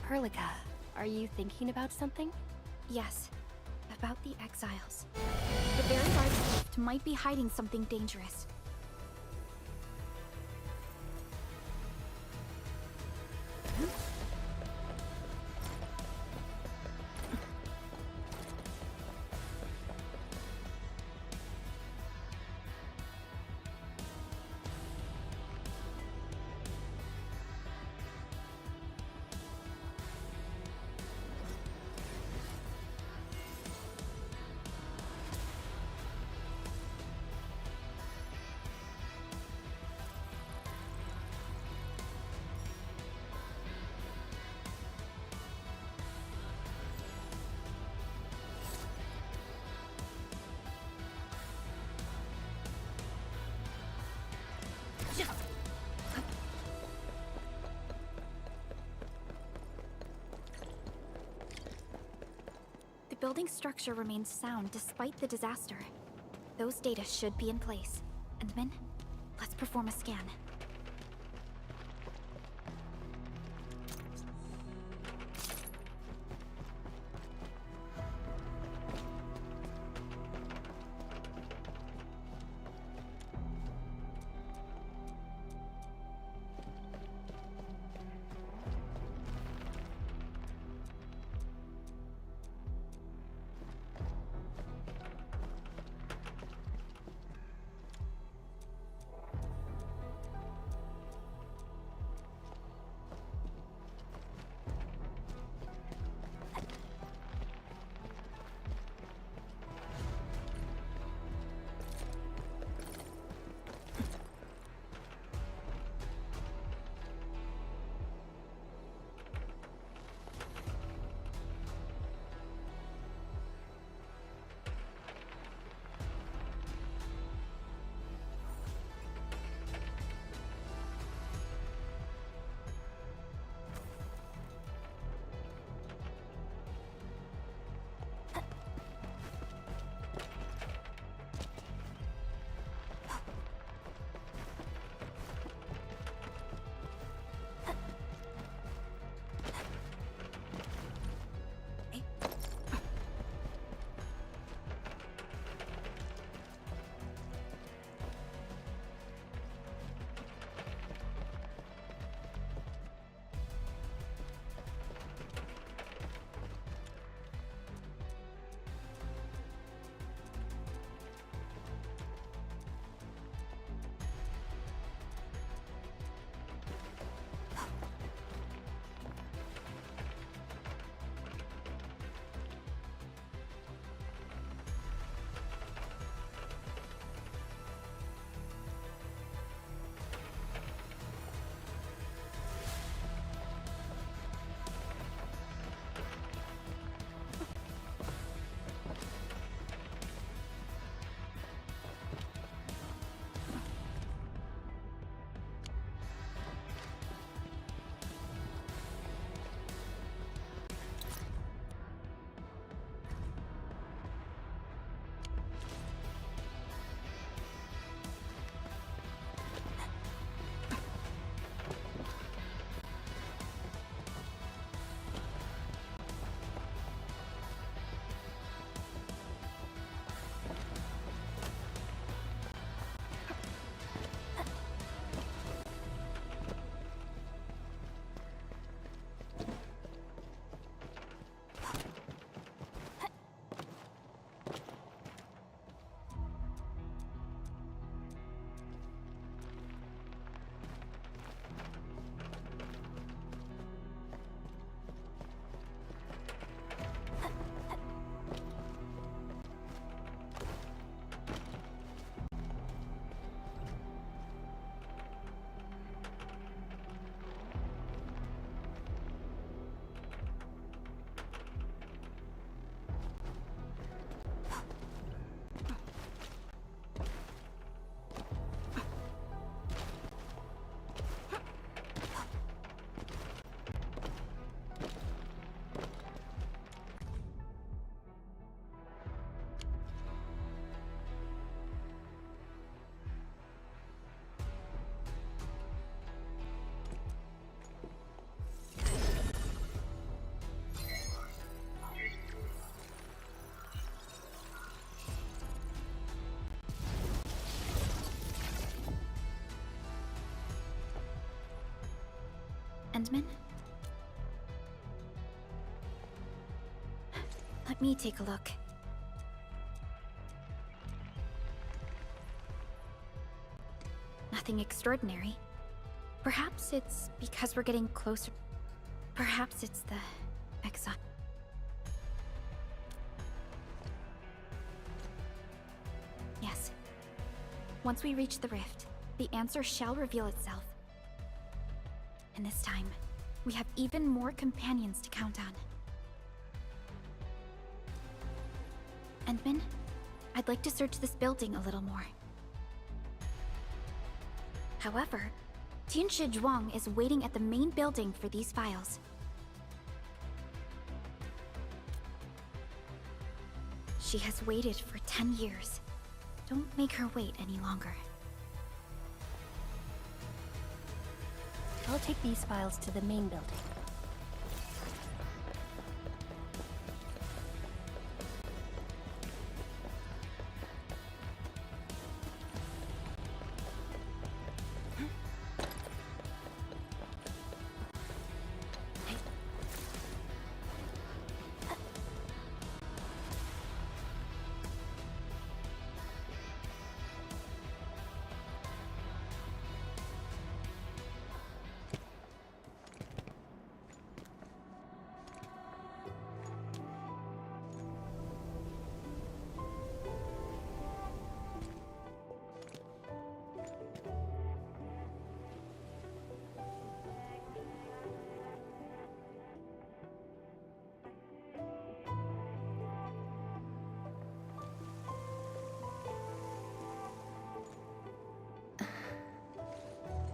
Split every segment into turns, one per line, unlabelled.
Perlica, are you thinking about something?
Yes, about the exiles. The very large rift might be hiding something dangerous. The building's structure remains sound despite the disaster. Those data should be in place. Endman, let's perform a scan. Endman? Let me take a look. Nothing extraordinary. Perhaps it's because we're getting closer. Perhaps it's the exile. Yes. Once we reach the rift, the answer shall reveal itself. And this time, we have even more companions to count on. Endman, I'd like to search this building a little more. However, Tianshi Zhuang is waiting at the main building for these files. She has waited for 10 years. Don't make her wait any longer.
I'll take these files to the main building.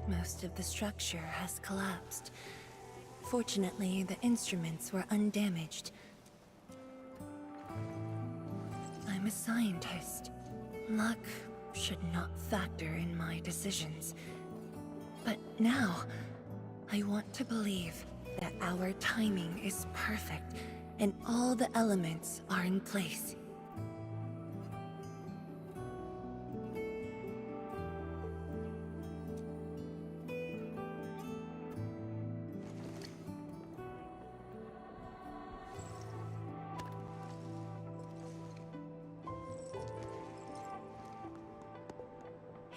Most of the structure has collapsed. Fortunately, the instruments were undamaged. I'm a scientist. Luck should not factor in my decisions. But now, I want to believe that our timing is perfect and all the elements are in place.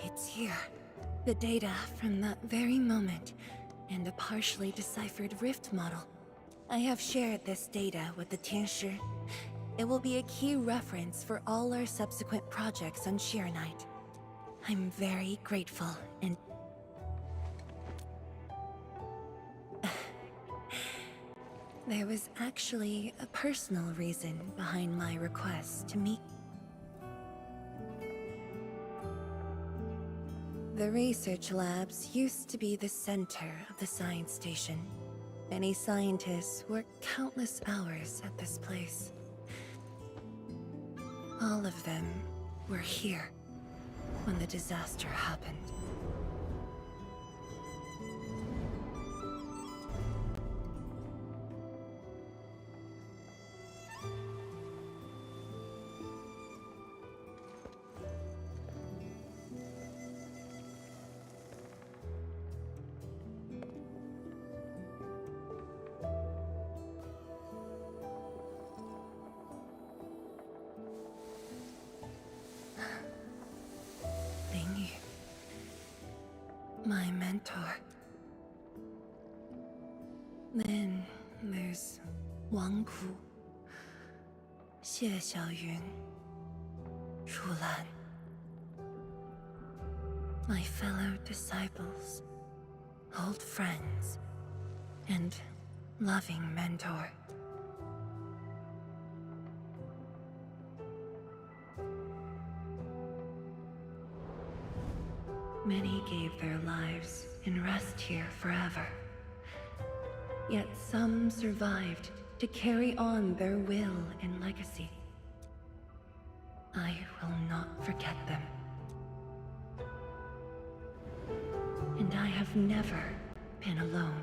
It's here. The data from that very moment, and a partially deciphered rift model. I have shared this data with the Tianshi. It will be a key reference for all our subsequent projects on Shirenite. I'm very grateful and... There was actually a personal reason behind my request to meet. The research labs used to be the center of the science station. Many scientists worked countless hours at this place. All of them were here when the disaster happened. My mentor. Then there's Wang Ku, Xie Xiaoyun, Shu Lan. My fellow disciples, old friends, and loving mentor. Many gave their lives and rest here forever. Yet some survived to carry on their will and legacy. I will not forget them. And I have never been alone.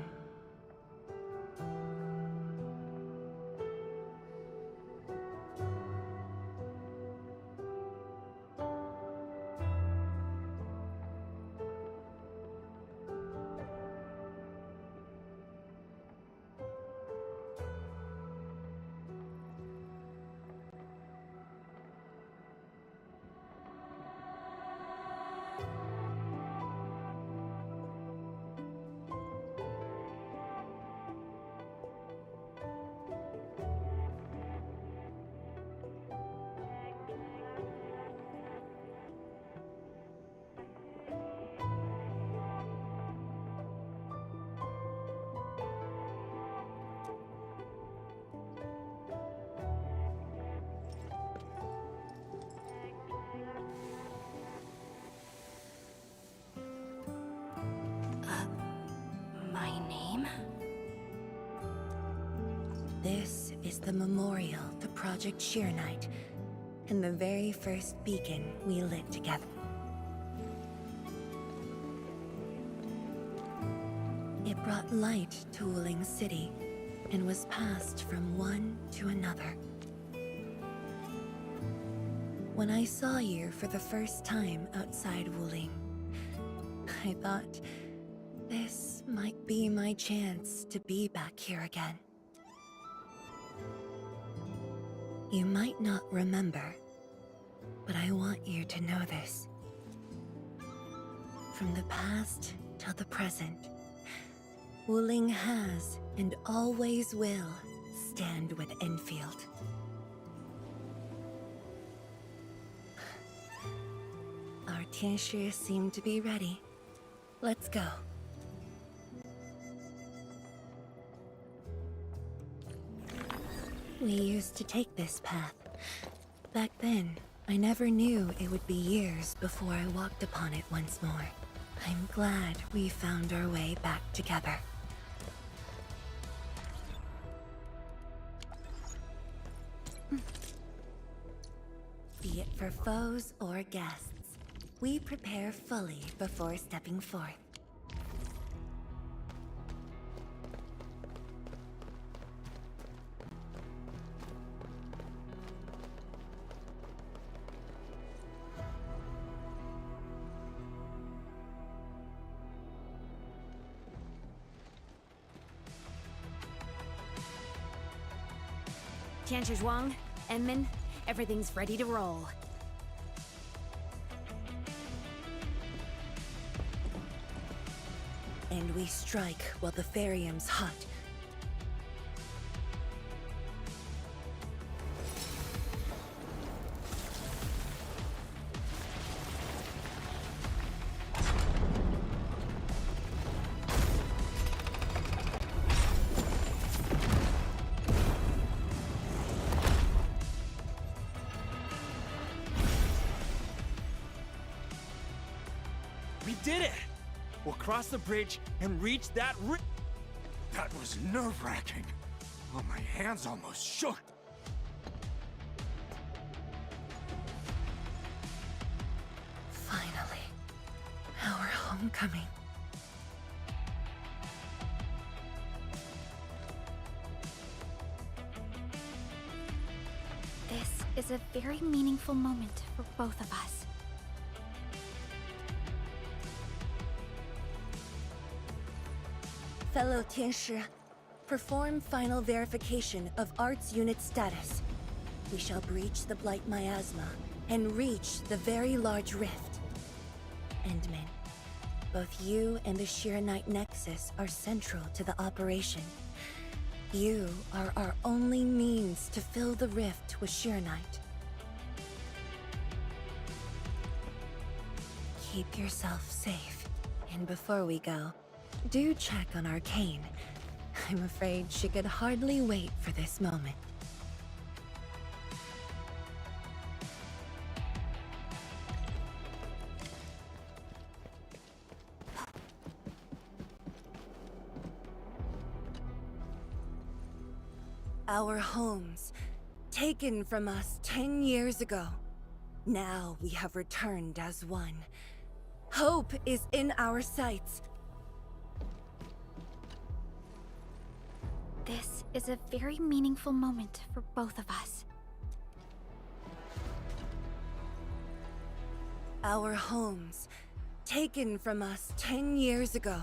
This is the memorial to Project Sheer Knight, and the very first beacon we lit together. It brought light to Wuling City, and was passed from one to another. When I saw you for the first time outside Wuling, I thought this might be my chance to be back here again. You might not remember, but I want you to know this. From the past till the present, Wuling has and always will stand with Enfield. Our Tianshi seem to be ready. Let's go. We used to take this path. Back then, I never knew it would be years before I walked upon it once more. I'm glad we found our way back together. Be it for foes or guests, we prepare fully before stepping forth.
Tianshi Zhuang, Enman, everything's ready to roll.
And we strike while the Therium's hot.
We did it! We'll cross the bridge and reach that
That was nerve-wracking. Oh, my hands almost shook.
Finally, our homecoming.
This is a very meaningful moment for both of us.
Fellow Tianshi, perform final verification of Arts Unit status. We shall breach the Blight Miasma and reach the very large rift. Endman, both you and the Sheer Knight Nexus are central to the operation. You are our only means to fill the rift with Sheer Knight. Keep yourself safe. And before we go, do check on Arcane. I'm afraid she could hardly wait for this moment. Our homes, taken from us 10 years ago. Now we have returned as one. Hope is in our sights.
This is a very meaningful moment for both of us.
Our homes, taken from us 10 years ago.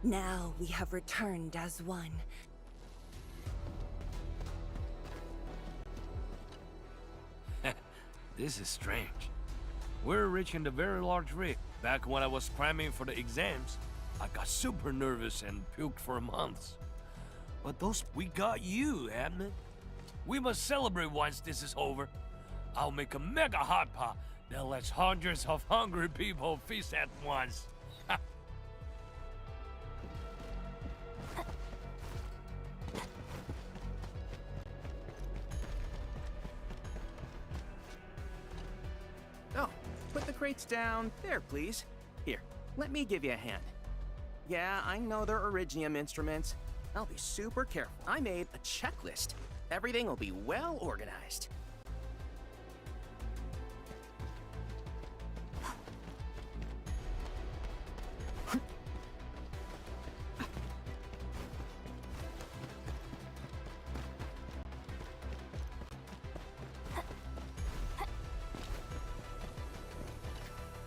Now we have returned as one.
This is strange. We're reaching the very large rift. Back when I was cramming for the exams, I got super nervous and puked for months. But we got you, Admin. We must celebrate once this is over. I'll make a mega hot pot that lets hundreds of hungry people feast at once.
Oh, put the crates down there, please. Here, let me give you a hand. Yeah, I know they're Origium instruments, I'll be super careful. I made a checklist. Everything will be well organized.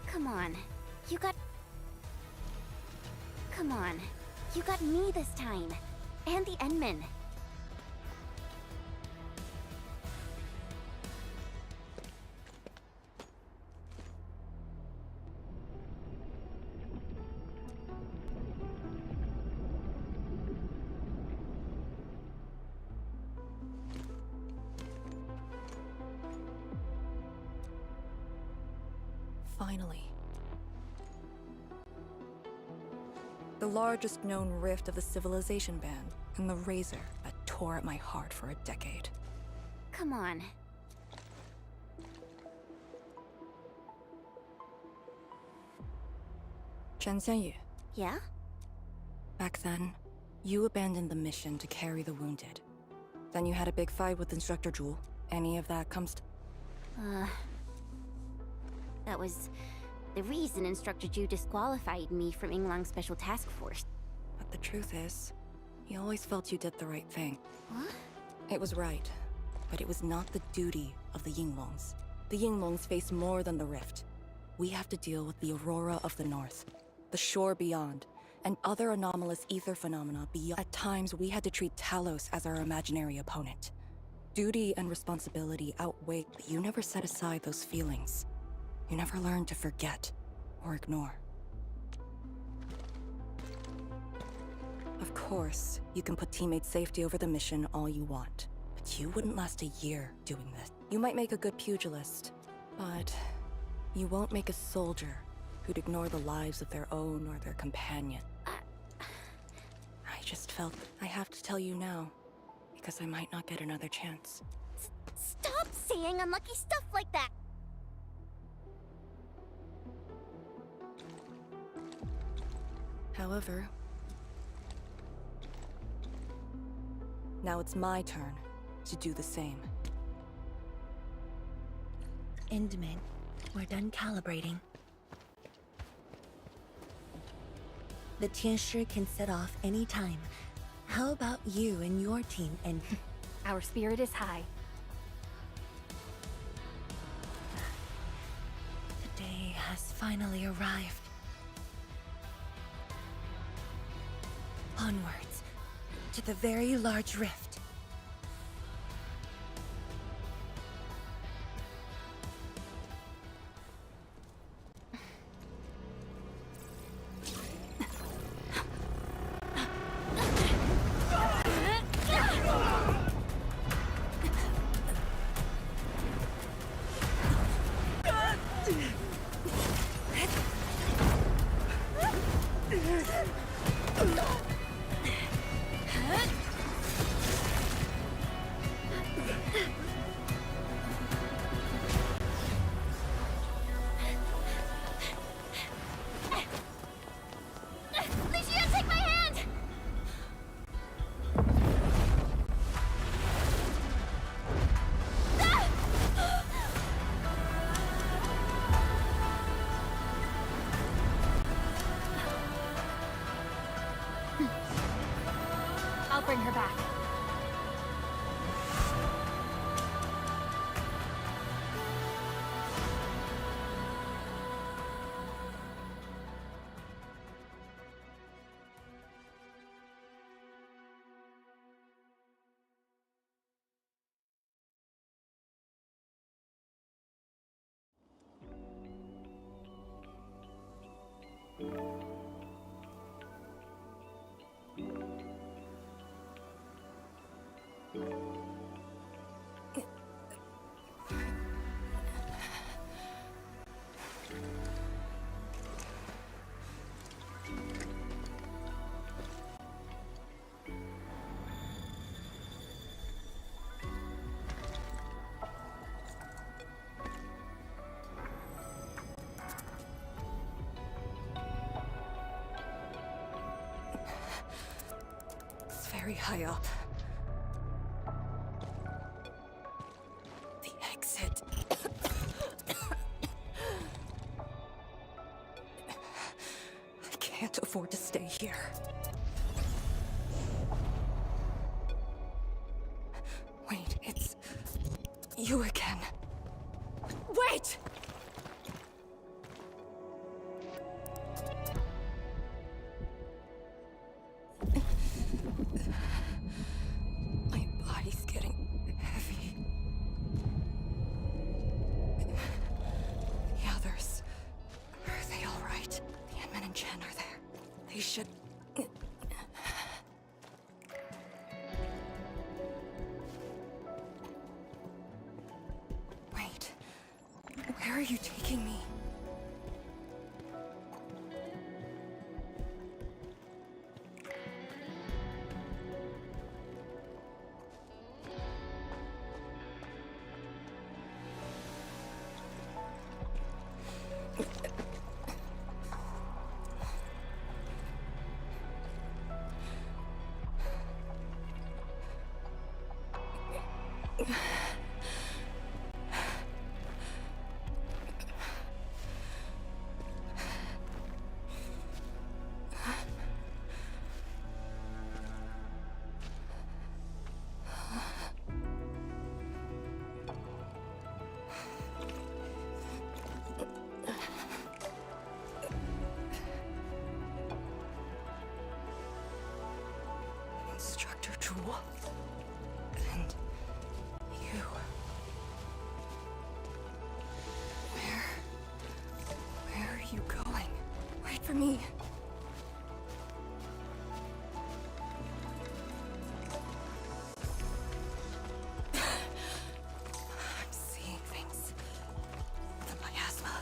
Come on. You got... Come on. You got me this time. And the Enman.
Finally. The largest known rift of the civilization band, and the razor that tore at my heart for a decade.
Come on.
Chen Xianyu,
Yeah?
back then, you abandoned the mission to carry the wounded. Then you had a big fight with Instructor Zhu. Any of that comes to...
That was the reason Instructor Ju disqualified me from Yinglang's Special Task Force.
But the truth is, he always felt you did the right thing.
What?
It was right, but it was not the duty of the Yinglongs. The Yinglongs face more than the rift. We have to deal with the Aurora of the North, the shore beyond, and other anomalous ether phenomena beyond. At times, we had to treat Talos as our imaginary opponent. Duty and responsibility outweigh, but you never set aside those feelings. You never learned to forget or ignore. Of course, you can put teammate safety over the mission all you want, but you wouldn't last a year doing this. You might make a good pugilist, but you won't make a soldier who'd ignore the lives of their own or their companion. I just felt I have to tell you now, because I might not get another chance.
Stop saying unlucky stuff like that!
However, now it's my turn to do the same.
Endman, we're done calibrating. The Tianshi can set off any time. How about you and your team and...
Our spirit is high.
The day has finally arrived. Onwards, to the very large rift.
very high up. The exit. I can't afford to stay here. Wait, it's you again. Wait! My body's getting heavy. The others, are they all right? The Yenman and Chen are there. They should... Wait, where are you taking me? Instructor Jewel. And you. Where are you going? Wait for me. I'm seeing things. The miasma.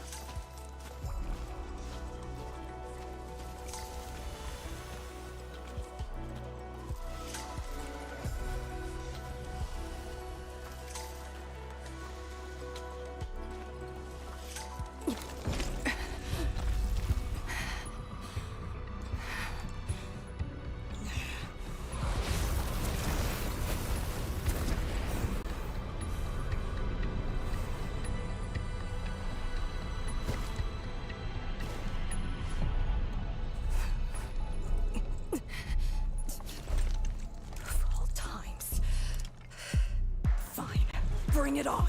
Of all times. Fine. Bring it on.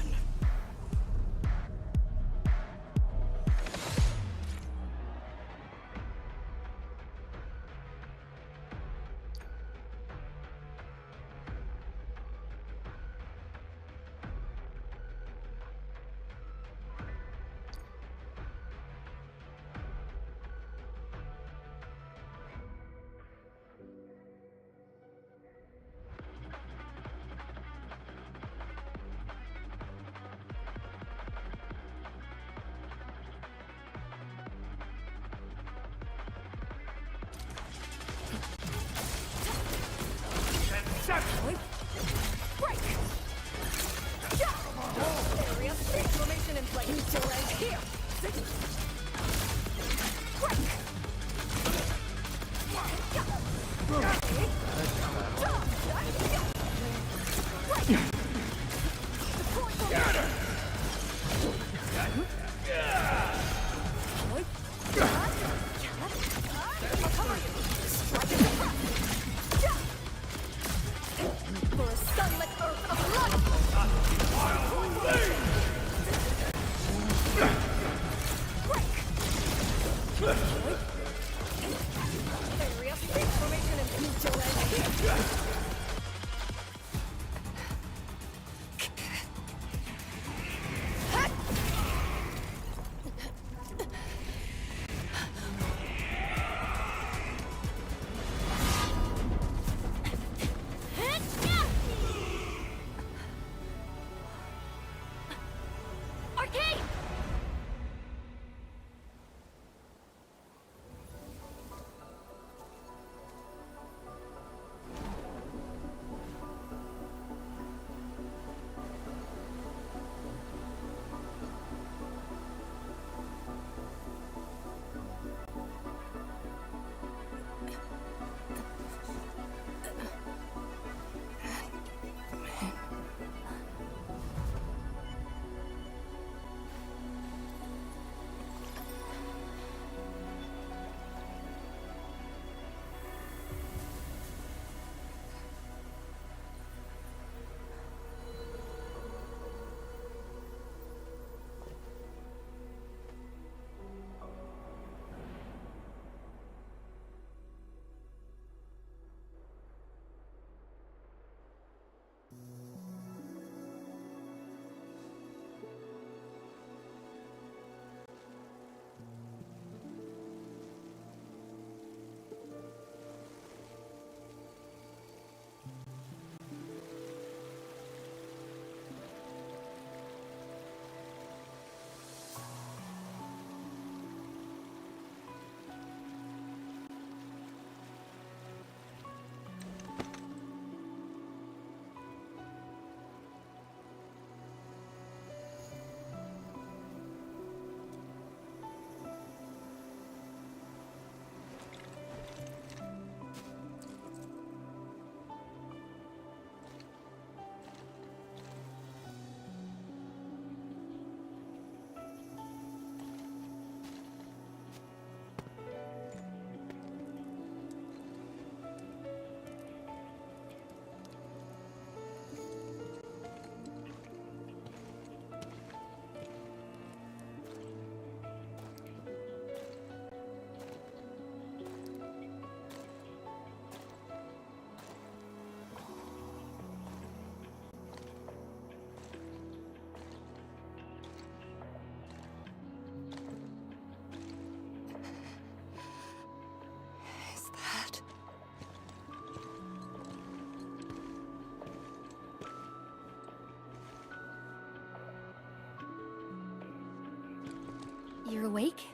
You're awake?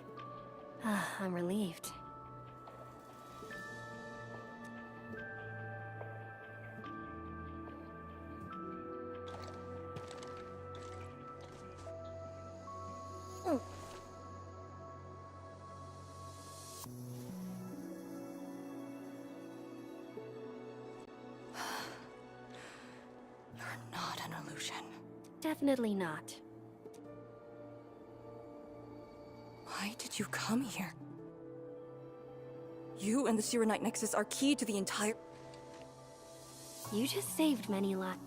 I'm relieved.
You're not an illusion.
Definitely not.
Why did you come here? You and the Sirenite Nexus are key to the entire...
You just saved many lives.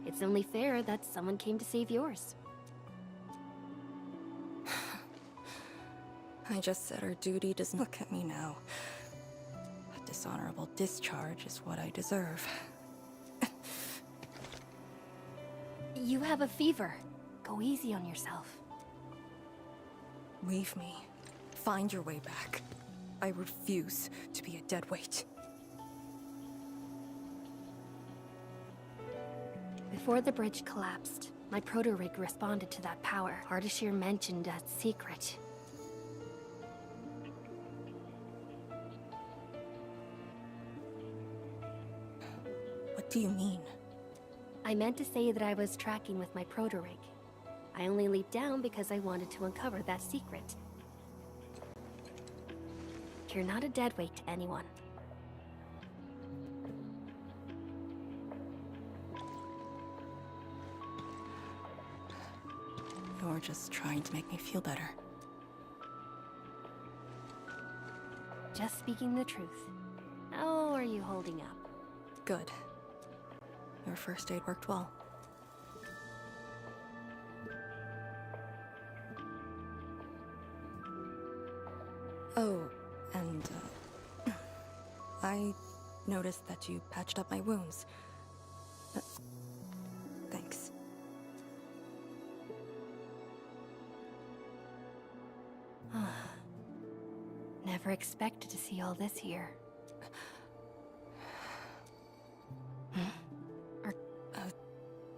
It's only fair that someone came to save yours.
I just said our duty doesn't look at me now. A dishonorable discharge is what I deserve.
You have a fever. Go easy on yourself.
Leave me. Find your way back. I refuse to be a dead weight.
Before the bridge collapsed, my proto-rig responded to that power. Ardashir mentioned that secret.
What do you mean?
I meant to say that I was tracking with my proto-rig. I only leaped down because I wanted to uncover that secret. You're not a deadweight to anyone.
You're just trying to make me feel better.
Just speaking the truth. How are you holding up?
Good. Your first aid worked well. Oh, and, I noticed that you patched up my wounds. Thanks.
Never expected to see all this here.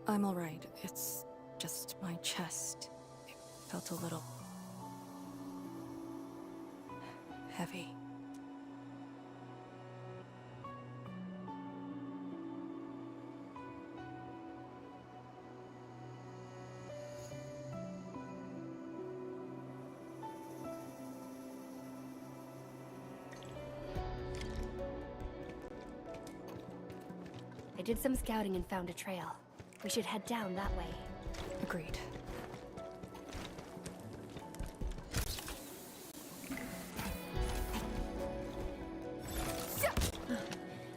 I'm alright. It's just my chest. It felt a little... heavy.
I did some scouting and found a trail. We should head down that way.
Agreed.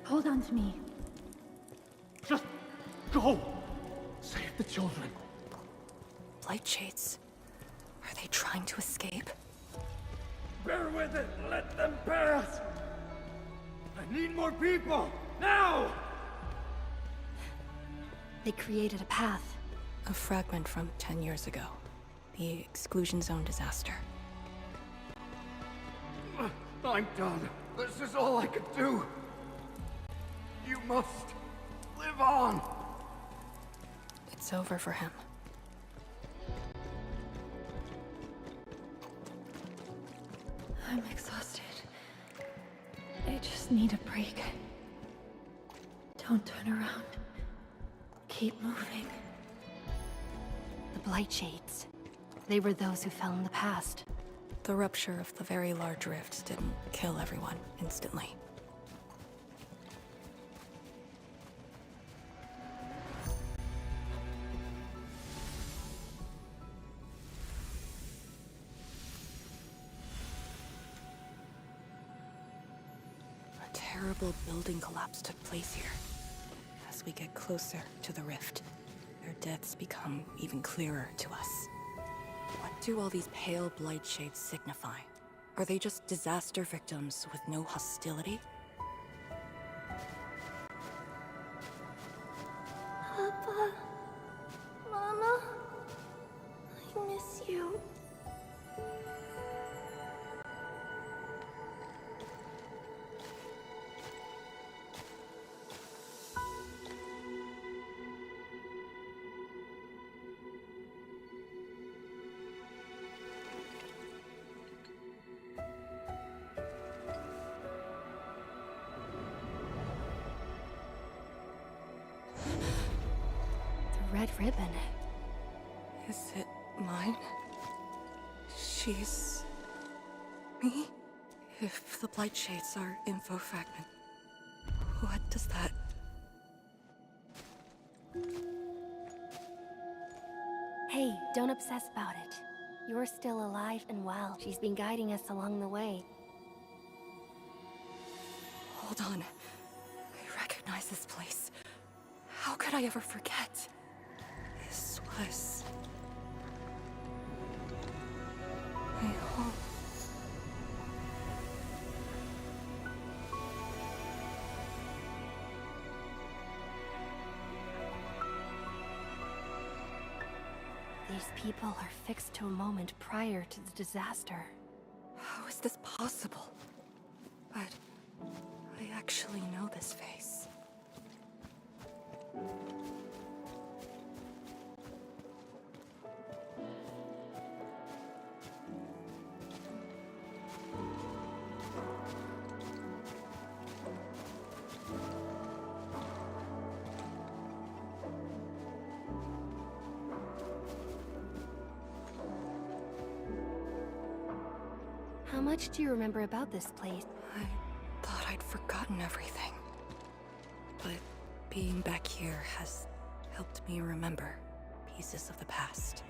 Hold on to me.
Just go! Save the children.
Light shades. Are they trying to escape?
Bear with it! Let them pass! I need more people! Now!
They created a path.
A fragment from 10 years ago. The exclusion zone disaster.
I'm done. This is all I could do. You must live on.
It's over for him.
I'm exhausted. I just need a break. Don't turn around. Keep moving.
The Blight Shades. They were those who fell in the past.
The rupture of the very large rift didn't kill everyone instantly. A terrible building collapse took place here. As we get closer to the rift, their deaths become even clearer to us. What do all these pale blight shades signify? Are they just disaster victims with no hostility?
Papa, Mama, I miss you.
red ribbon.
Is it mine? She's... me? If the Blight Shades are info fragment, what does that...
Hey, don't obsess about it. You're still alive and well. She's been guiding us along the way.
Hold on. I recognize this place. How could I ever forget? This was... my home.
These people are fixed to a moment prior to the disaster.
How is this possible? But I actually know this face.
How much do you remember about this place?
I thought I'd forgotten everything. But being back here has helped me remember pieces of the past.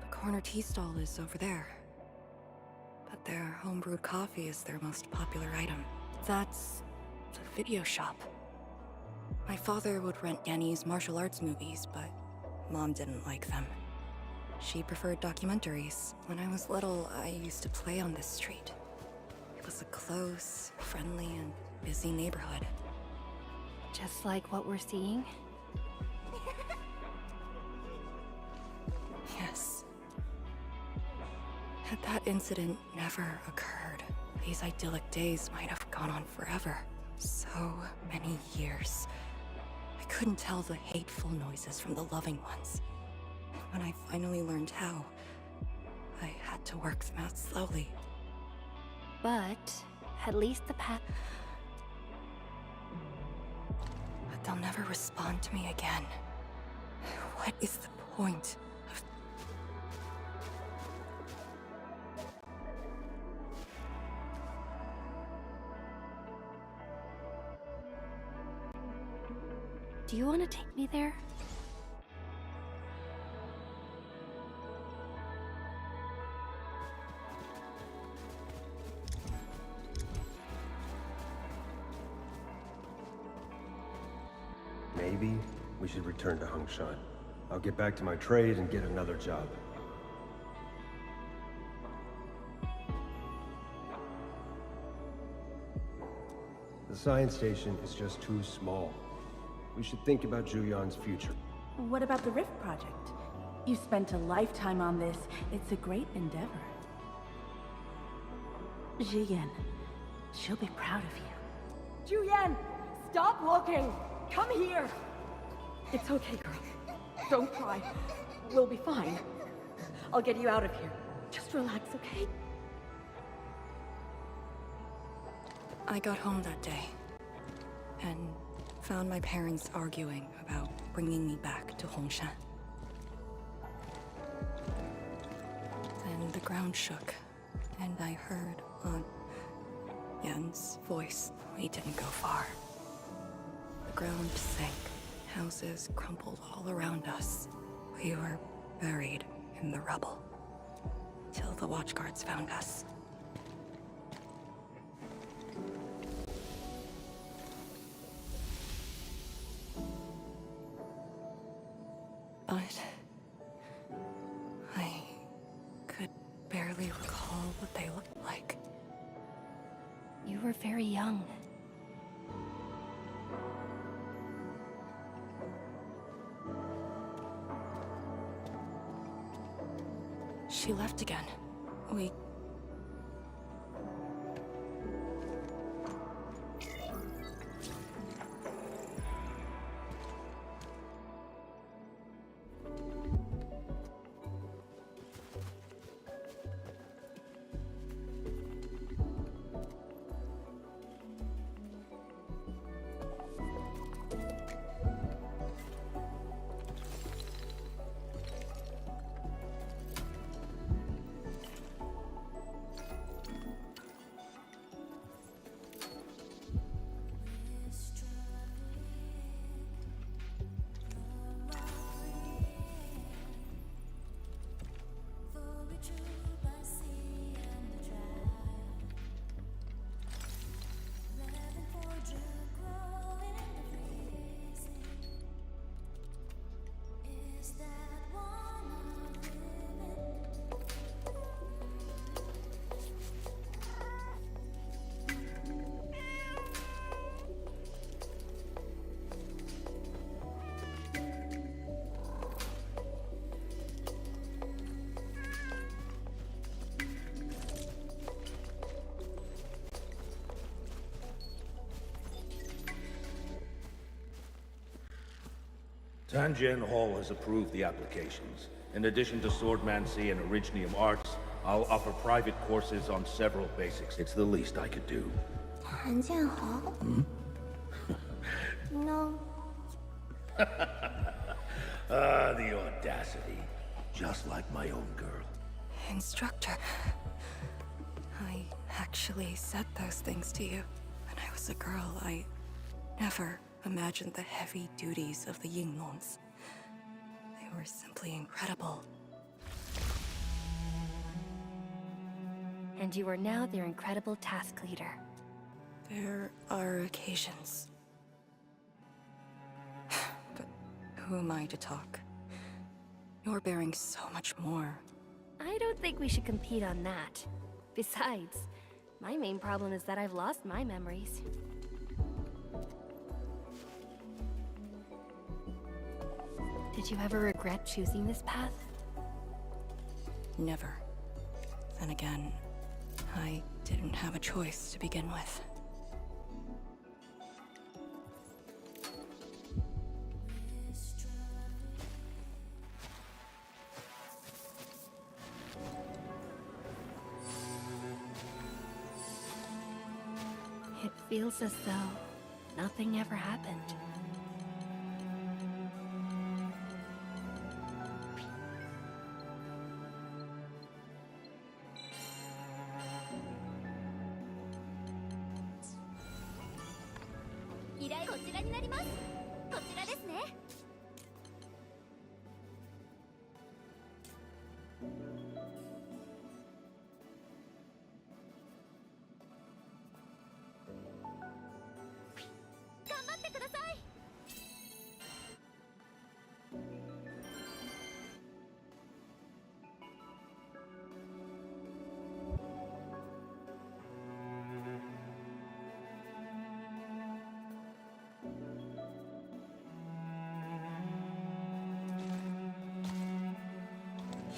The corner tea stall is over there. But their homebrewed coffee is their most popular item. That's the video shop. My father would rent Yanni's martial arts movies, but Mom didn't like them. She preferred documentaries. When I was little, I used to play on this street. It was a close, friendly, and busy neighborhood.
Just like what we're seeing?
Yes. Had that incident never occurred, these idyllic days might have gone on forever. So many years. I couldn't tell the hateful noises from the loving ones. When I finally learned how, I had to work them out slowly.
But at least the path.
But they'll never respond to me again. What is the point of...
Do you want to take me there?
Maybe we should return to Hongshan. I'll get back to my trade and get another job. The science station is just too small. We should think about Juyan's future.
What about the Rift Project? You spent a lifetime on this. It's a great endeavor. Jiyan, she'll be proud of you.
Juyan, stop looking! Come here! It's okay, girl. Don't cry. We'll be fine. I'll get you out of here. Just relax, okay?
I got home that day, and found my parents arguing about bringing me back to Hongshan. Then the ground shook, and I heard Aunt Yan's voice. We didn't go far. The ground sank. Houses crumpled all around us. We were buried in the rubble. Till the watchguards found us. But... I could barely recall what they looked like.
You were very young.
She left again. We...
Tanjian Hall has approved the applications. In addition to swordmancy and originium arts, I'll offer private courses on several basics. It's the least I could do.
Tanjian Hall? No.
Ah, the audacity. Just like my own girl.
Instructor, I actually said those things to you. When I was a girl, I never imagined the heavy duties of the Yinglongs. They were simply incredible.
And you are now their incredible task leader.
There are occasions. But who am I to talk? You're bearing so much more.
I don't think we should compete on that. Besides, my main problem is that I've lost my memories. Did you ever regret choosing this path?
Never. Then again, I didn't have a choice to begin with.
It feels as though nothing ever happened.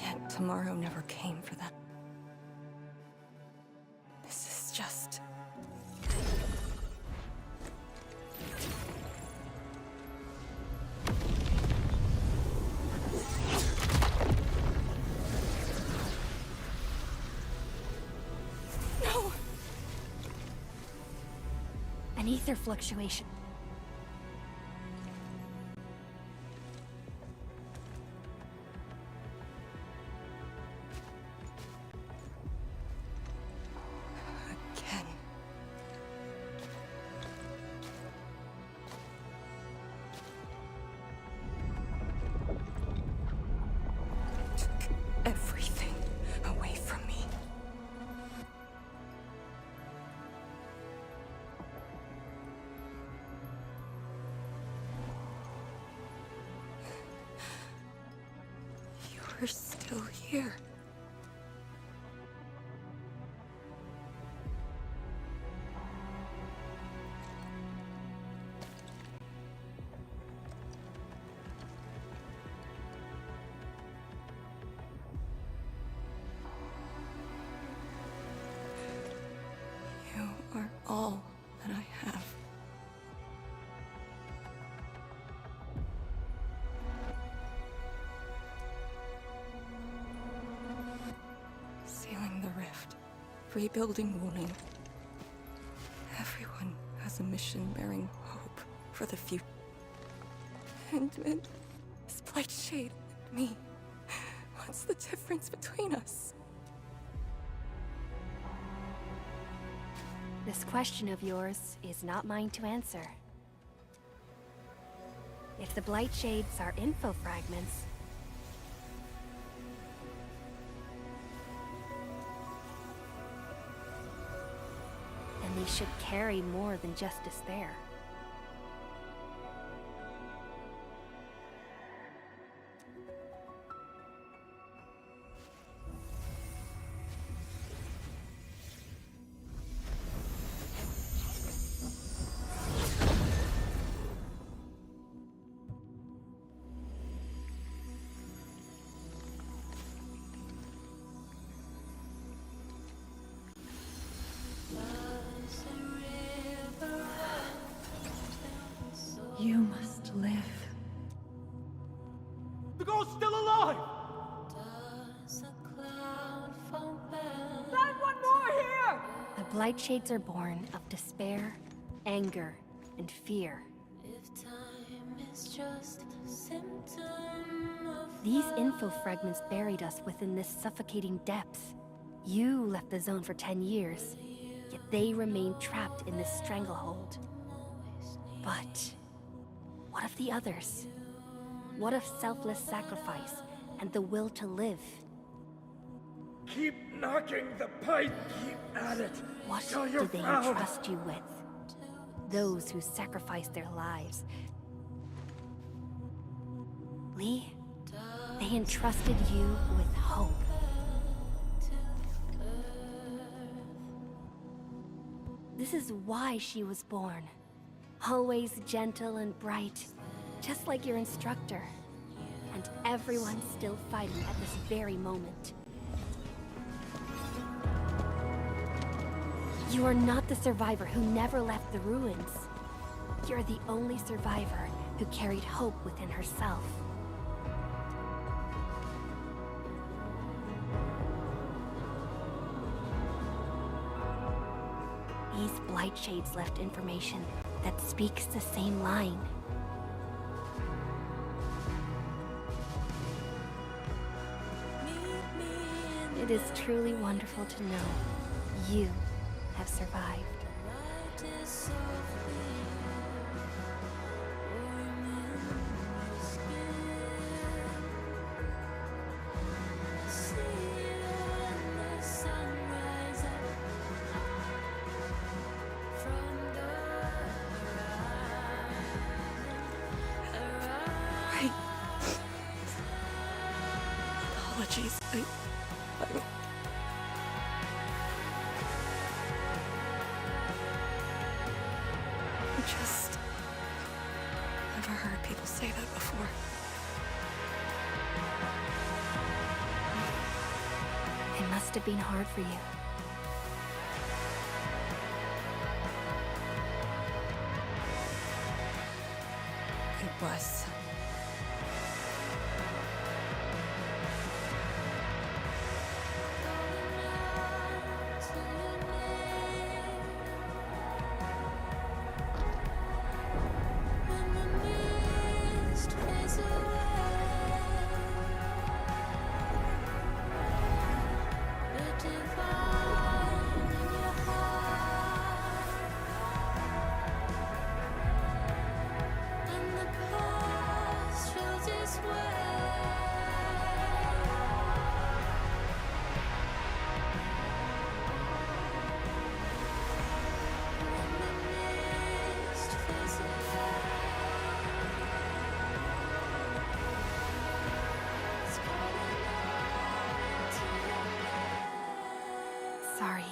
Yet tomorrow never came for them. This is just... No!
An ether fluctuation.
Again. Took everything away from me. You're still here. You are all that I have. Sealing the rift, rebuilding Wuling. Everyone has a mission bearing hope for the future. And this Blight Shade and me. What's the difference between us?
This question of yours is not mine to answer. If the Blight Shades are info fragments, then they should carry more than just despair. Blight Shades are born of despair, anger, and fear. These info fragments buried us within this suffocating depths. You left the zone for 10 years, yet they remain trapped in this stranglehold. But what of the others? What of selfless sacrifice and the will to live?
Keep knocking the pipe, keep at it.
What
till
do
you're
they
found.
entrust you with? Those who sacrificed their lives. Lee, they entrusted you with hope. This is why she was born. Always gentle and bright, just like your instructor. And everyone's still fighting at this very moment. You are not the survivor who never left the ruins. You're the only survivor who carried hope within herself. These Blight Shades left information that speaks the same line. It is truly wonderful to know you have survived.
Apologies. I just never heard people say that before.
It must have been hard for you.
It was.
Sorry,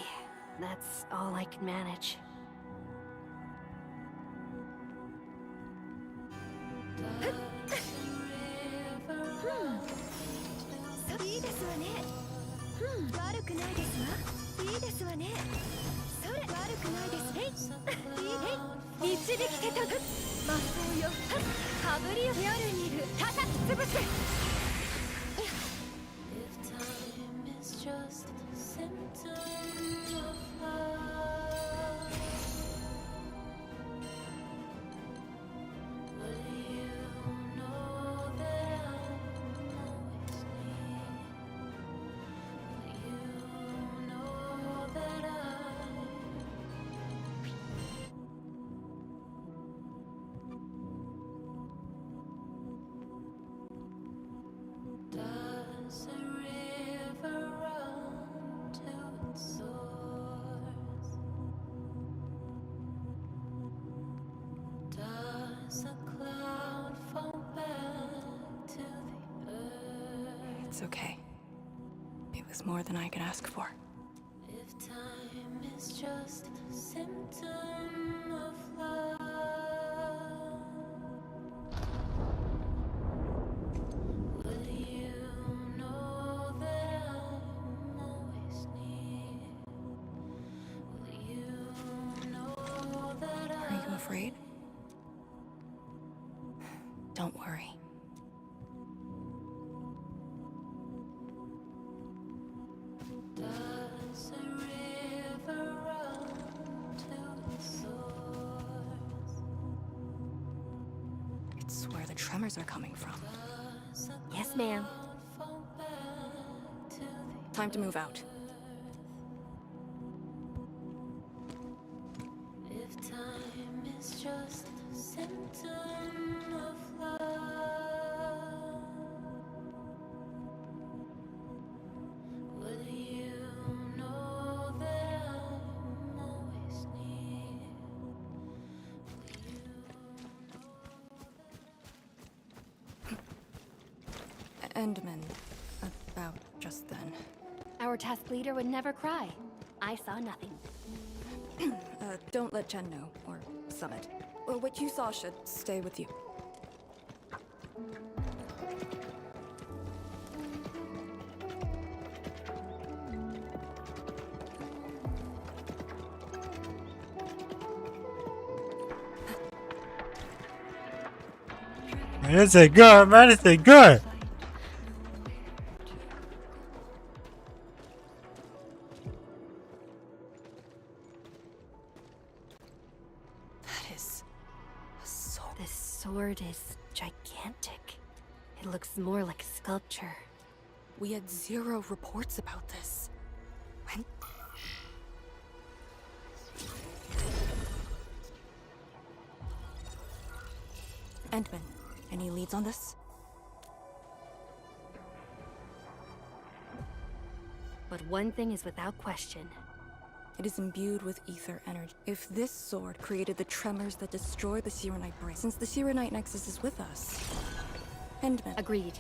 that's all I can manage.
It's okay. It was more than I could ask for.
If time is just a symptom of love, will you know that I'm always near? Will you know that
Are you afraid? Don't worry.
Does a river run
It's where the tremors are coming from.
Yes, ma'am.
Time to move out.
If time is just a symptom of love, will you know that I'm always near?
Endman, about just then.
Our task leader would never cry. I saw nothing.
Don't let Chen know, or Summit. Well, what you saw should stay with you.
This is good, man. This is good.
That is a sword.
This sword is gigantic. It looks more like a sculpture.
We had 0 reports about this. When? Endman, any leads on this?
But one thing is without question.
It is imbued with ether energy. If this sword created the tremors that destroy the Sirenite brain, since the Sirenite Nexus is with us. Endman.
Agreed.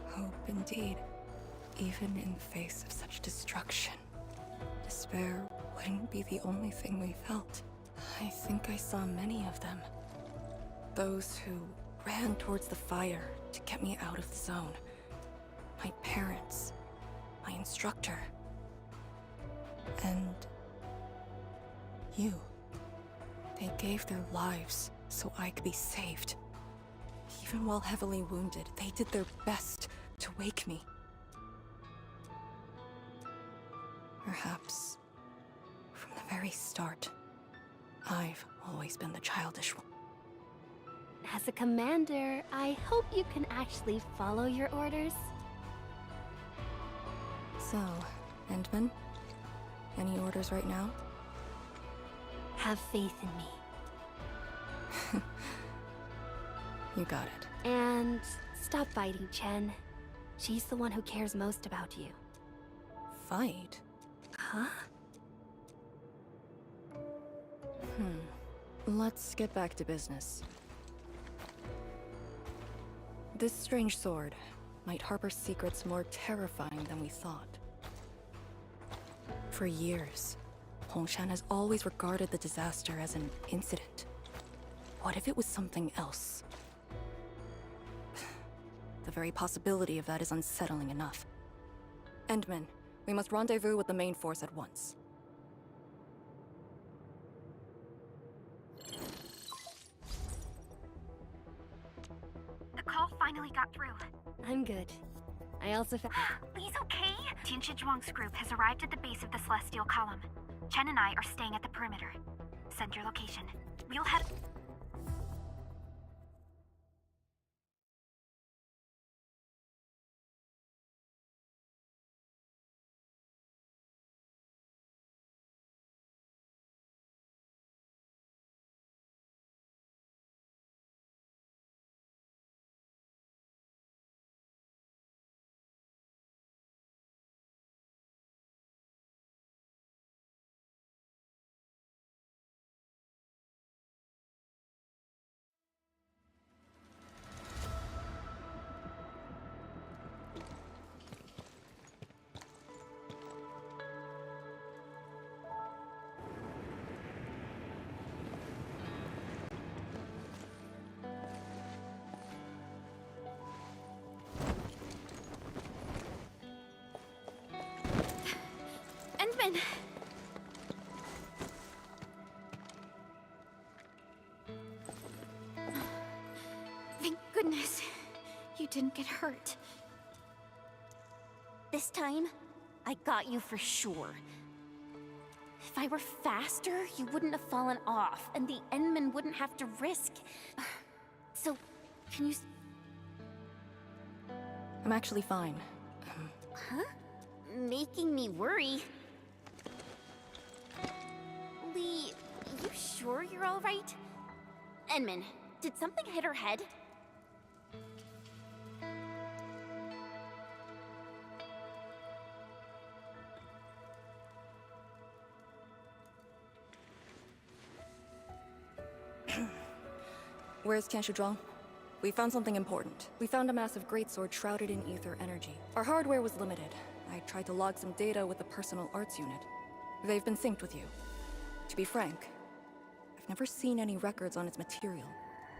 Hope indeed. Even in the face of such destruction, despair wouldn't be the only thing we felt. I think I saw many of them. Those who ran towards the fire to get me out of the zone. My parents, my instructor. And you. They gave their lives so I could be saved. Even while heavily wounded, they did their best to wake me. Perhaps, from the very start, I've always been the childish one.
As a commander, I hope you can actually follow your orders.
So, Endman? Any orders right now?
Have faith in me.
You got it.
And stop fighting, Chen. She's the one who cares most about you.
Fight?
Huh?
Let's get back to business. This strange sword might harbor secrets more terrifying than we thought. For years, Hongshan has always regarded the disaster as an incident. What if it was something else? The very possibility of that is unsettling enough. Endman, we must rendezvous with the main force at once.
The call finally got through.
I'm good. I also found...
Lee's okay? Tianshi Zhuang's group has arrived at the base of the Celestial Column. Chen and I are staying at the perimeter. Send your location. We'll head... Endman! Thank goodness you didn't get hurt.
This time, I got you for sure. If I were faster, you wouldn't have fallen off, and the Endman wouldn't have to risk. So, can you...
I'm actually fine.
Huh? Making me worry. Lee, you sure you're all right? Endman, did something hit her head?
Where's Tianshi Zhuang? We found something important. We found a massive greatsword shrouded in ether energy. Our hardware was limited. I tried to log some data with the personal arts unit. They've been synced with you. To be frank, I've never seen any records on its material,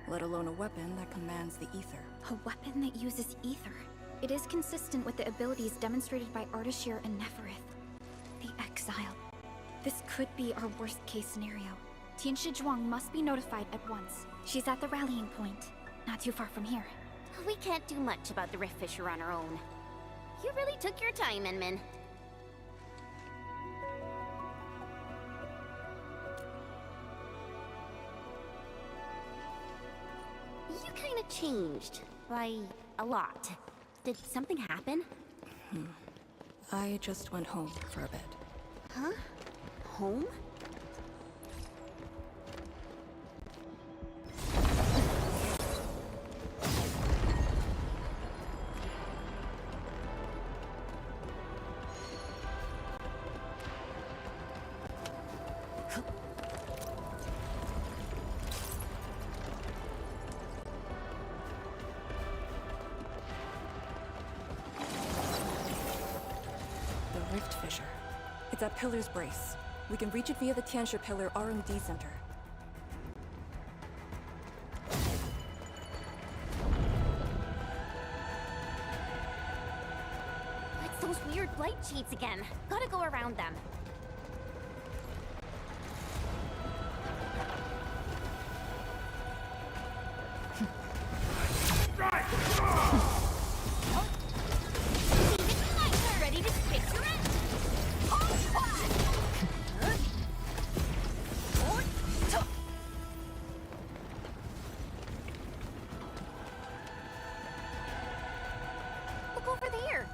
let alone a weapon that commands the ether.
A weapon that uses ether. It is consistent with the abilities demonstrated by Ardashir and Neferith. The Exile. This could be our worst-case scenario. Tianshi Zhuang must be notified at once. She's at the rallying point, not too far from here.
We can't do much about the Rift Fissure on our own. You really took your time, Endman. You kinda changed. By a lot. Did something happen?
I just went home for a bit.
Huh? Home?
Rift Fissure. It's at Pillar's Brace. We can reach it via the Tianshi Pillar R&D Center.
Let's Those weird light shades again. Gotta go around them. Ready to picture it? Look over there.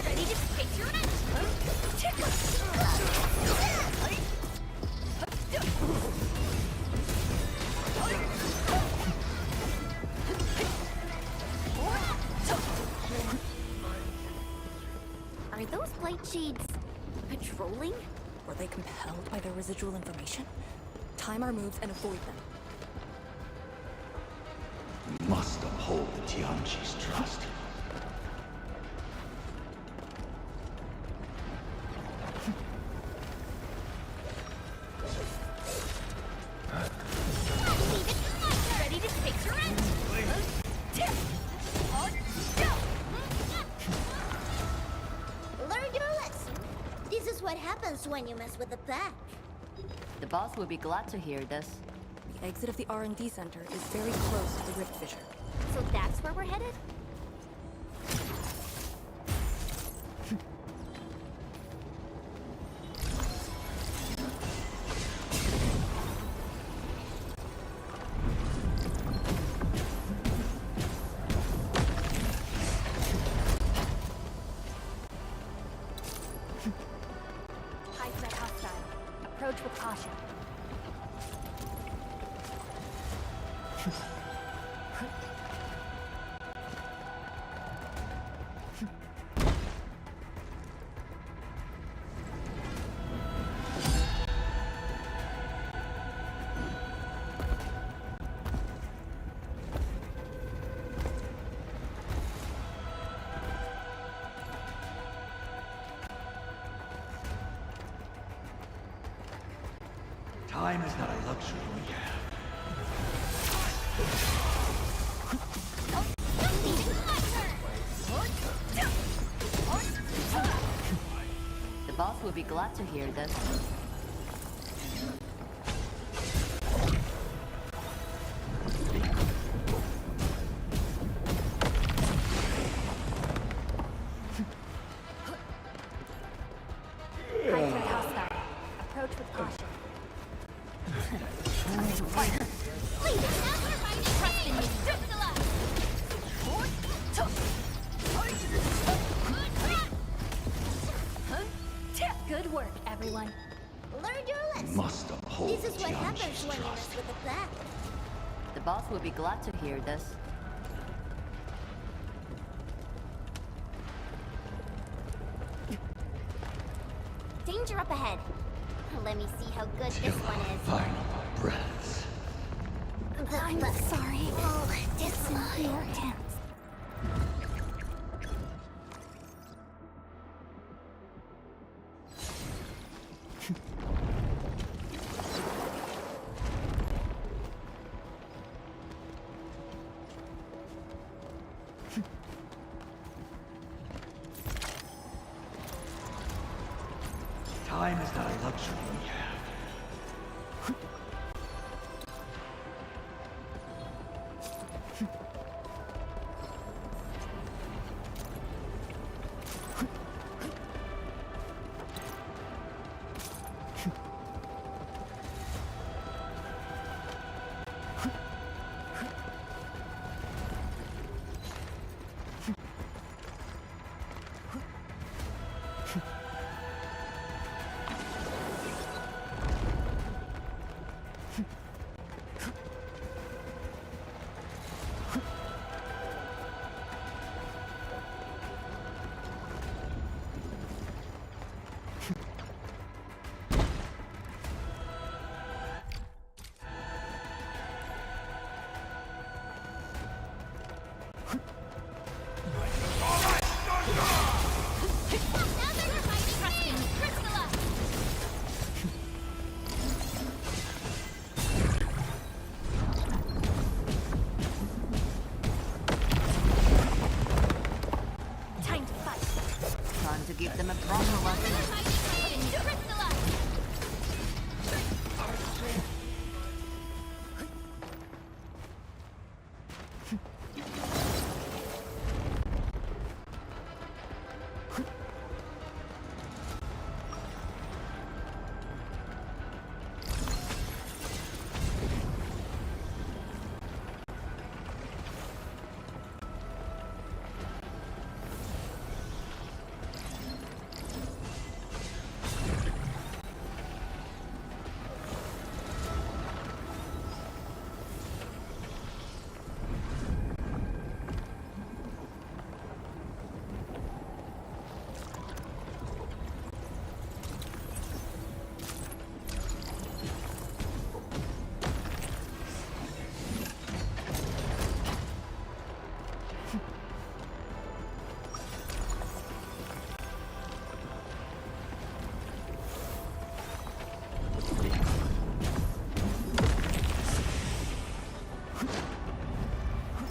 Ready to picture it? Are those light shades patrolling?
Were they compelled by their residual information? Time our moves and avoid them.
We must uphold the Tianqi's trust.
Ready to picture it?
Learn your lesson. This is what happens when you mess with the pack.
The boss would be glad to hear this.
The exit of the R&D center is very close to the rift fissure.
So that's where we're headed?
High threat hostile. Approach with caution.
Time is not a luxury we have.
The boss would be glad to hear this.
High threat hostile. Approach with caution. Good work, everyone.
Learn your lesson.
Must uphold
This is
the
what happens
Tianqi's
when you
trust.
mess with the pack.
The boss would be glad to hear this.
Danger up ahead. Let me see how good this one is.
Final breaths.
I'm sorry. Oh, it's in your hands.
Time is not a luxury we have.
to give them a proper lesson.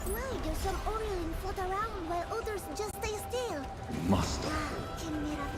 Why do some Orioling float around while others just stay still?
Must.
Ah, que maravilla.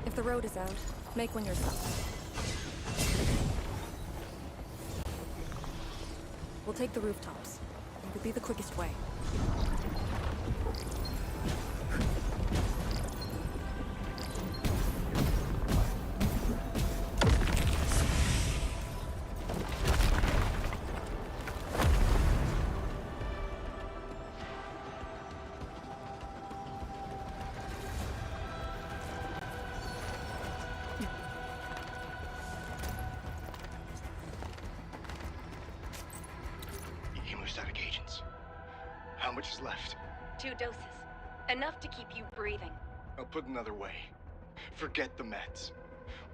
If the road is out, make one yourself. We'll take the rooftops. It would be the quickest way.
Hemostatic agents. How much is left?
2 doses. Enough to keep you breathing.
I'll put it another way. Forget the meds.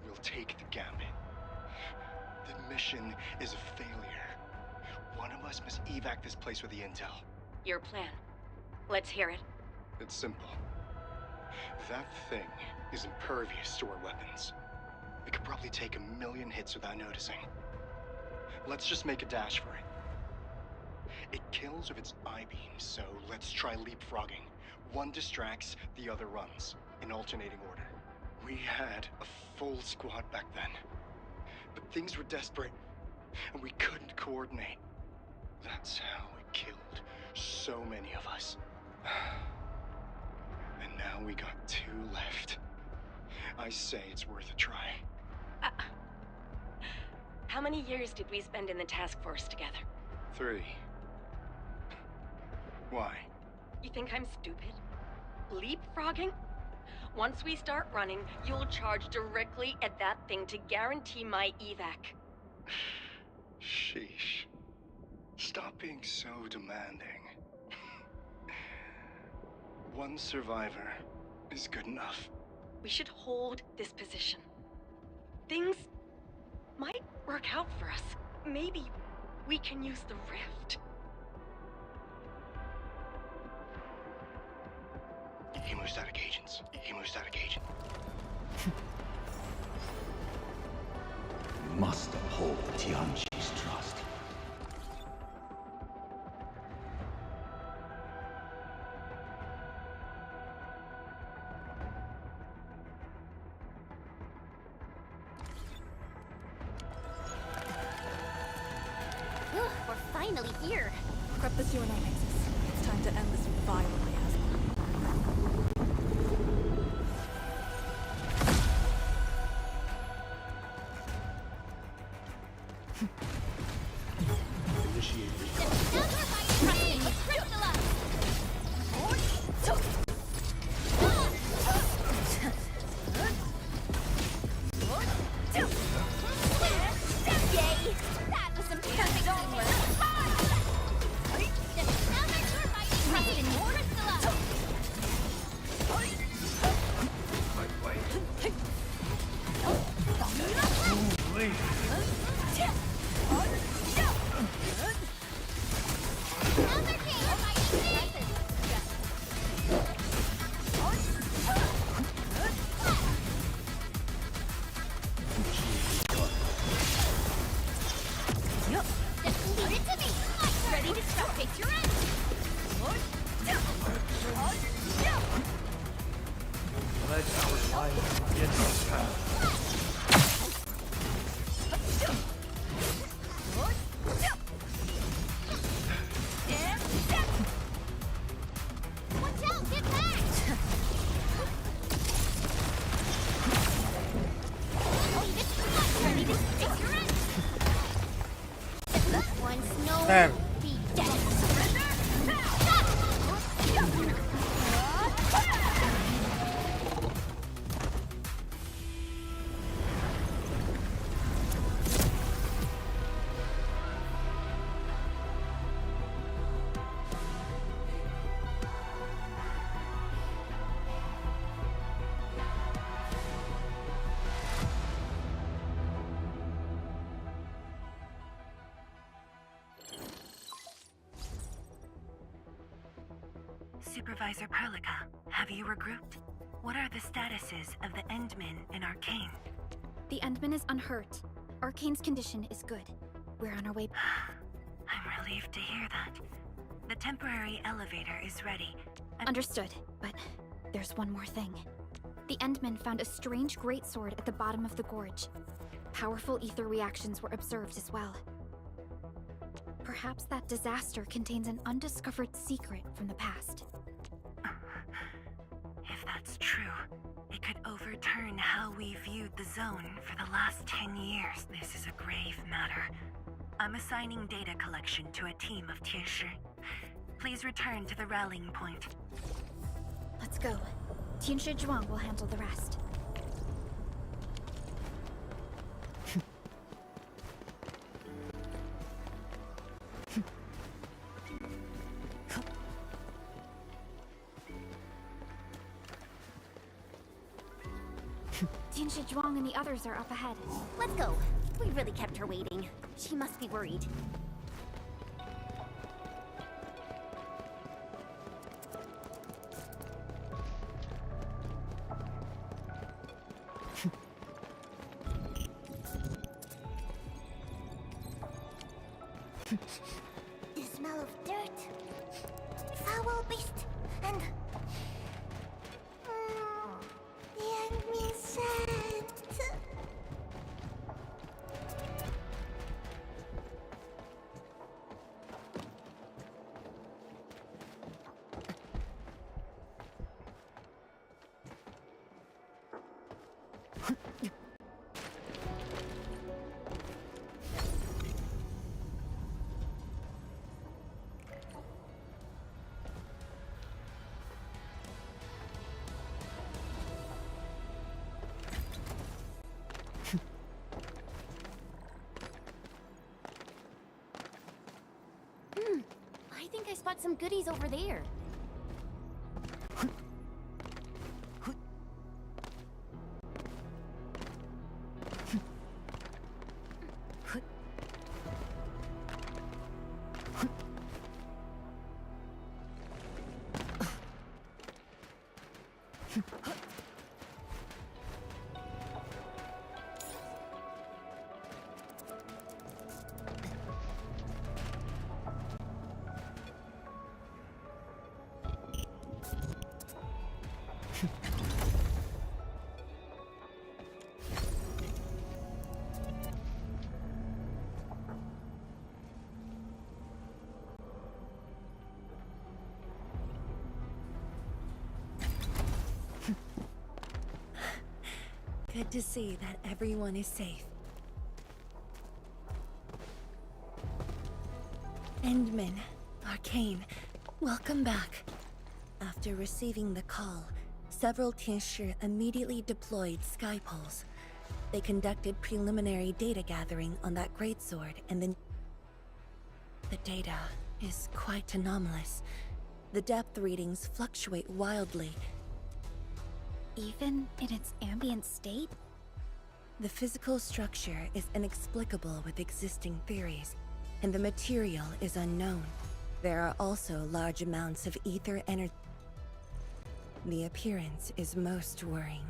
We'll take the gambit. The mission is a failure. One of us must evac this place with the intel.
Your plan. Let's hear it.
It's simple. That thing is impervious to our weapons. It could probably take 1,000,000 hits without noticing. Let's just make a dash for it. It kills with its I-beams, so let's try leapfrogging. One distracts, the other runs, in alternating order. We had a full squad back then. But things were desperate, and we couldn't coordinate. That's how it killed so many of us. And now we got 2 left. I say it's worth a try.
How many years did we spend in the task force together?
3. Why?
You think I'm stupid? Leapfrogging? Once we start running, you'll charge directly at that thing to guarantee my evac.
Sheesh. Stop being so demanding. One survivor is good enough.
We should hold this position. Things might work out for us. Maybe we can use the rift.
Hemostatic agents. Hemostatic agent.
Must. uphold Tianqi's trust.
Ugh, we're finally here.
Prep the sewer nexus. It's time to end this vile miasma.
Initiate
Yay! That was some perfect teamwork. Leave it to me. Ready to start. Take your end.
Let our life begin this path.
Watch out! Get back! Ready to take your end. Once known,
Damn.
be dead.
Supervisor Perlica, have you regrouped? What are the statuses of the Endmen in Arcane?
The Endman is unhurt. Arcane's condition is good. We're on our way.
I'm relieved to hear that. The temporary elevator is ready.
Understood, but there's one more thing. The Endmen found a strange greatsword at the bottom of the gorge. Powerful ether reactions were observed as well. Perhaps that disaster contains an undiscovered secret from the past.
If that's true, it could overturn how we viewed the zone for the last 10 years. This is a grave matter. I'm assigning data collection to a team of Tianshi. Please return to the rallying point.
Let's go. Tianshi Zhuang will handle the rest. Tianshi Zhuang and the others are up ahead.
Let's go. We really kept her waiting. She must be worried.
The smell of dirt, foul beast, and the enemy scent.
I think I spot some goodies over there.
to see that everyone is safe. Endman, Arcane, welcome back. After receiving the call, several Tianshi immediately deployed skypoles. They conducted preliminary data gathering on that greatsword, and then the data is quite anomalous. The depth readings fluctuate wildly.
Even in its ambient state?
The physical structure is inexplicable with existing theories, and the material is unknown. There are also large amounts of ether energy. The appearance is most worrying.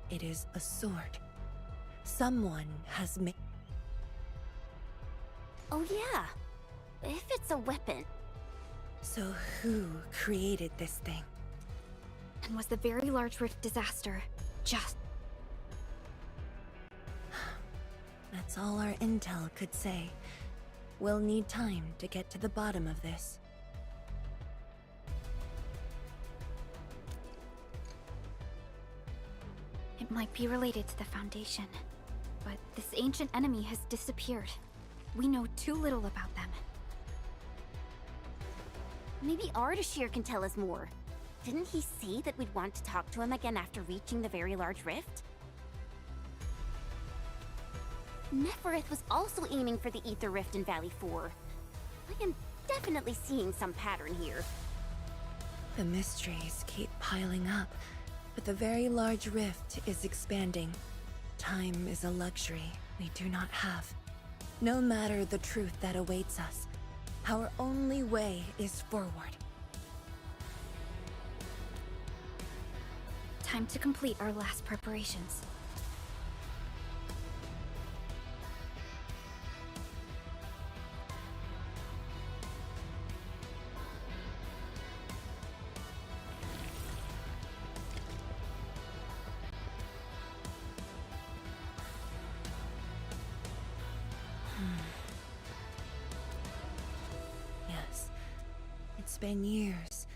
It is a sword. Someone has made...
Oh yeah, if it's a weapon.
So who created this thing?
And was the Very Large Rift disaster just...
That's all our intel could say. We'll need time to get to the bottom of this.
It might be related to the Foundation, but this ancient enemy has disappeared. We know too little about them.
Maybe Ardashir can tell us more. Didn't he say that we'd want to talk to him again after reaching the Very Large Rift? Neferith was also aiming for the Ether Rift in Valley 4. I am definitely seeing some pattern here.
The mysteries keep piling up, but the Very Large Rift is expanding. Time is a luxury we do not have. No matter the truth that awaits us, our only way is forward.
Time to complete our last preparations.
Yes, it's been years.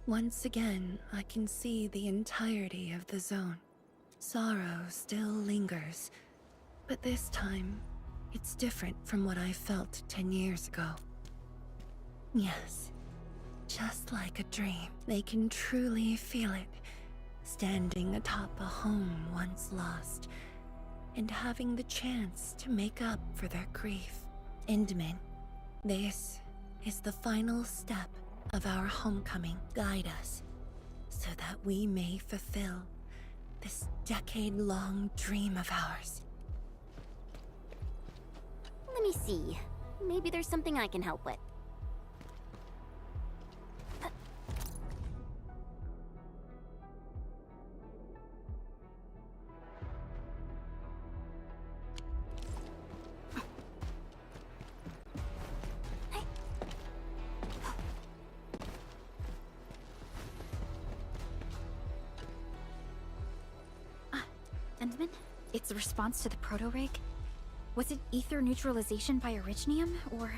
Once again, I can see the entirety of the zone. Sorrow still lingers, but this time, it's different from what I felt 10 years ago. Yes, just like a dream, they can truly feel it, standing atop a home once lost, and having the chance to make up for their grief. Endman, this is the final step of our homecoming. Guide us, so that we may fulfill this decade-long dream of ours.
Let me see. Maybe there's something I can help with.
Endman? Its response to the proto-rig? Was it ether neutralization by Originium, or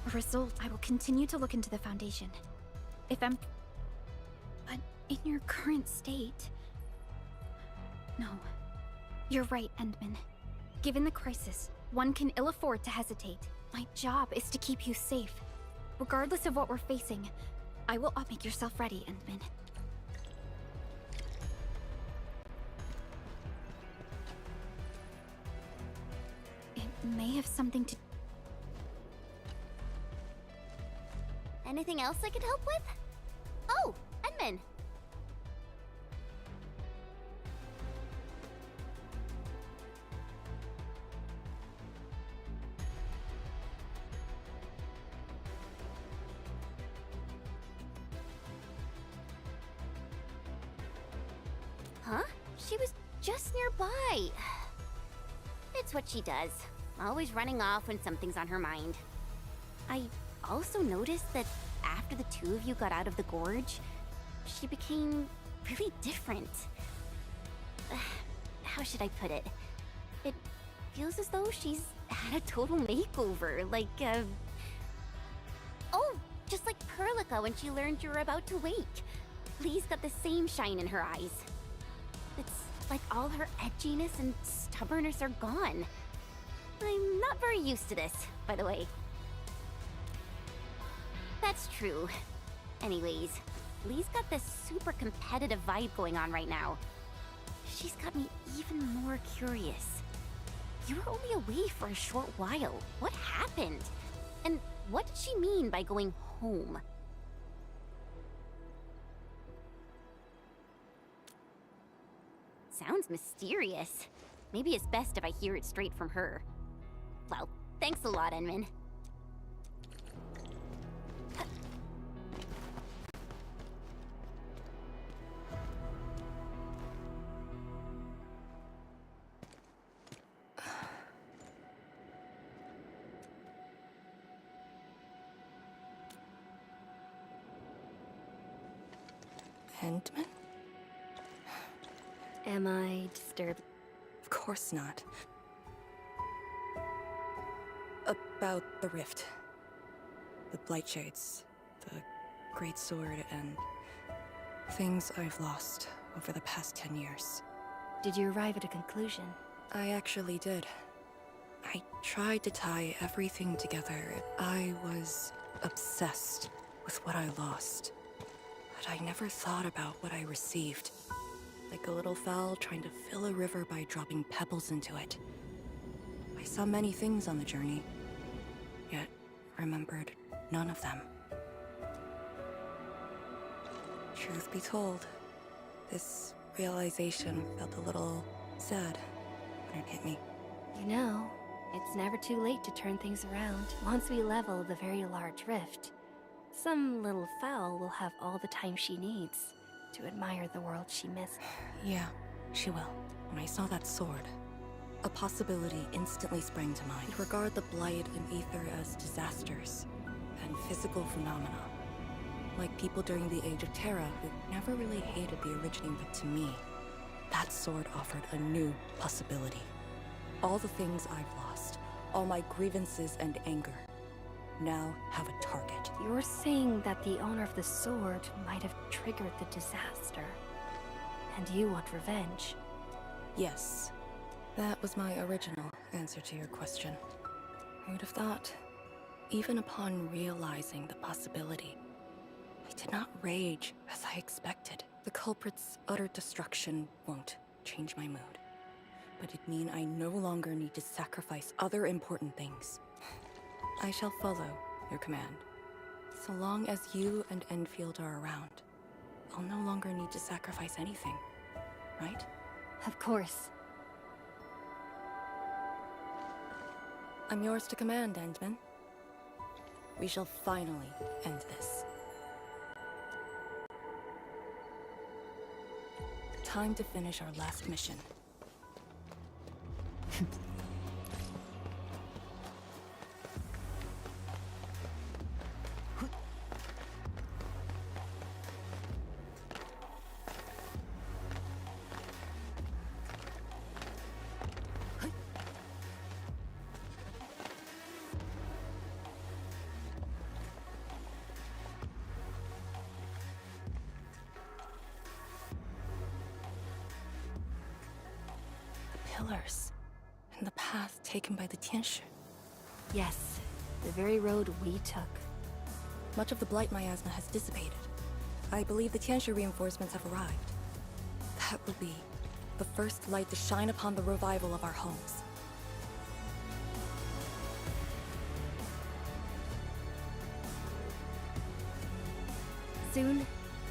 a result? I will continue to look into the Foundation. But in your current state... No. You're right, Endman. Given the crisis, one can ill afford to hesitate. My job is to keep you safe. Regardless of what we're facing, I will... make yourself ready, Endman. May have something to...
Anything else I could help with? Oh, Edmund! Huh? She was just nearby. It's what she does. Always running off when something's on her mind. I also noticed that after the two of you got out of the gorge, she became really different. How should I put it? It feels as though she's had a total makeover, like, oh, just like Perlica when she learned you were about to wake. Lee's got the same shine in her eyes. It's Like all her edginess and stubbornness are gone. I'm not very used to this, by the way. That's true. Anyways, Lee's got this super competitive vibe going on right now. She's got me even more curious. You were only away for a short while. What happened? And what did she mean by going home? Sounds mysterious. Maybe it's best if I hear it straight from her. Well, thanks a lot, Enman.
Endman?
Am I disturbed?
Of course not. About the rift. The Blightshades. The Great Sword and things I've lost over the past 10 years.
Did you arrive at a conclusion?
I actually did. I tried to tie everything together. I was obsessed with what I lost. But I never thought about what I received. Like a little fowl trying to fill a river by dropping pebbles into it. I saw many things on the journey, yet remembered none of them. Truth be told, this realization felt a little sad when it hit me.
You know, it's never too late to turn things around. Once we level the very large rift, some little fowl will have all the time she needs to admire the world she missed.
Yeah, she will. When I saw that sword, a possibility instantly sprang to mind. Regard the Blight and Ether as disasters and physical phenomena. Like people during the Age of Terra who never really hated the originating, but to me, that sword offered a new possibility. All the things I've lost, all my grievances and anger, now have a target.
You're saying that the owner of the sword might have triggered the disaster, and you want revenge?
Yes. That was my original answer to your question. Who would have thought? Even upon realizing the possibility, I did not rage as I expected. The culprit's utter destruction won't change my mood, but it'd mean I no longer need to sacrifice other important things. I shall follow your command. So long as you and Enfield are around, I'll no longer need to sacrifice anything, right?
Of course.
I'm yours to command, Endman. We shall finally end this. Time to finish our last mission. Pillars, and the path taken by the Tianshi.
Yes, the very road we took.
Much of the Blight miasma has dissipated. I believe the Tianshi reinforcements have arrived. That will be the first light to shine upon the revival of our homes.
Soon,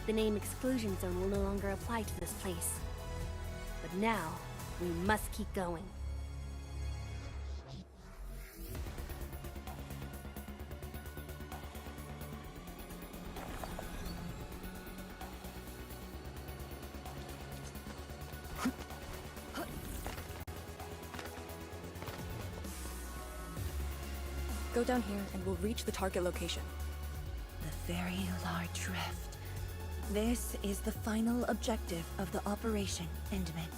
the name Exclusion Zone will no longer apply to this place. But now, we must keep going.
Go down here and we'll reach the target location.
The very large rift. This is the final objective of the operation, Endman.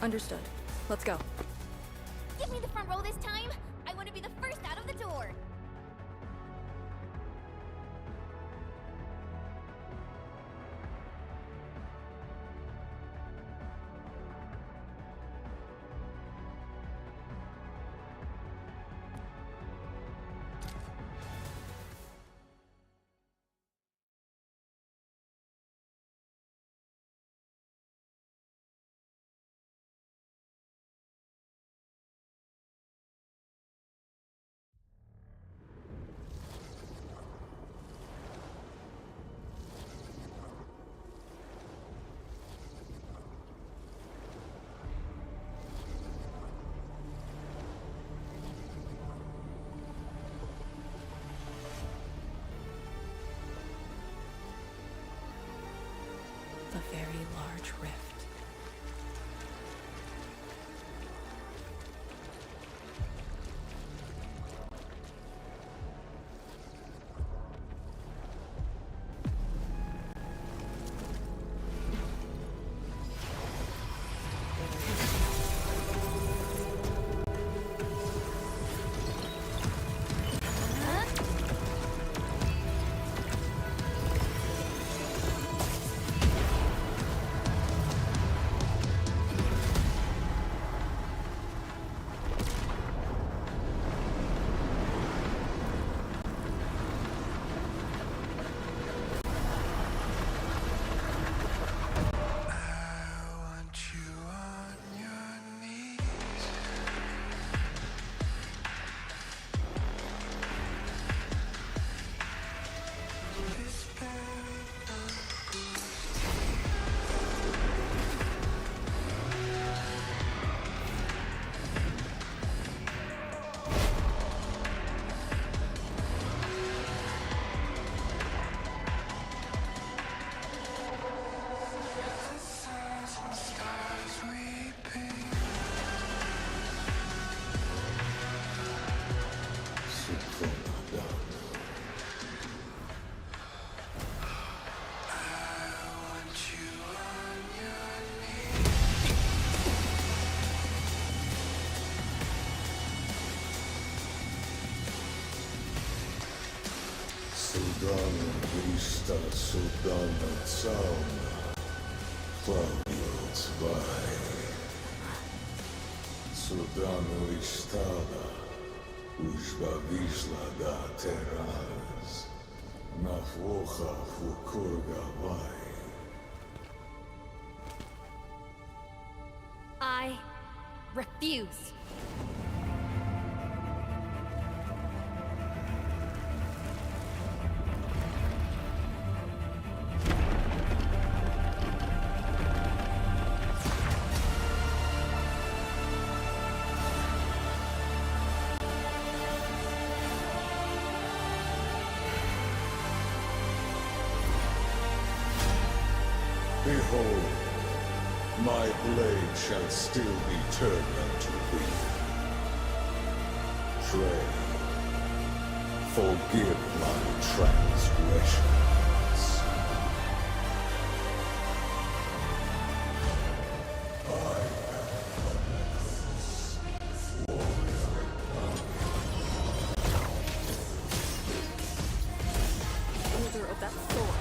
Understood. Let's go.
Give me the front row this time! I want to be the first out of the door!
large rift.
Судана Виста, Судана Цауна, Claudio Zwei. Судана Вистада, Ужба Вишла да Терраз, Нафоха Фукургавай.
I refuse.
Behold, my blade shall still be turned unto thee. Pray, forgive my transgressions.
Holder of that sword.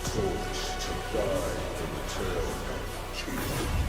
torch to guide the return of King.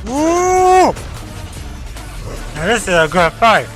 Woo! Now this is a good fight.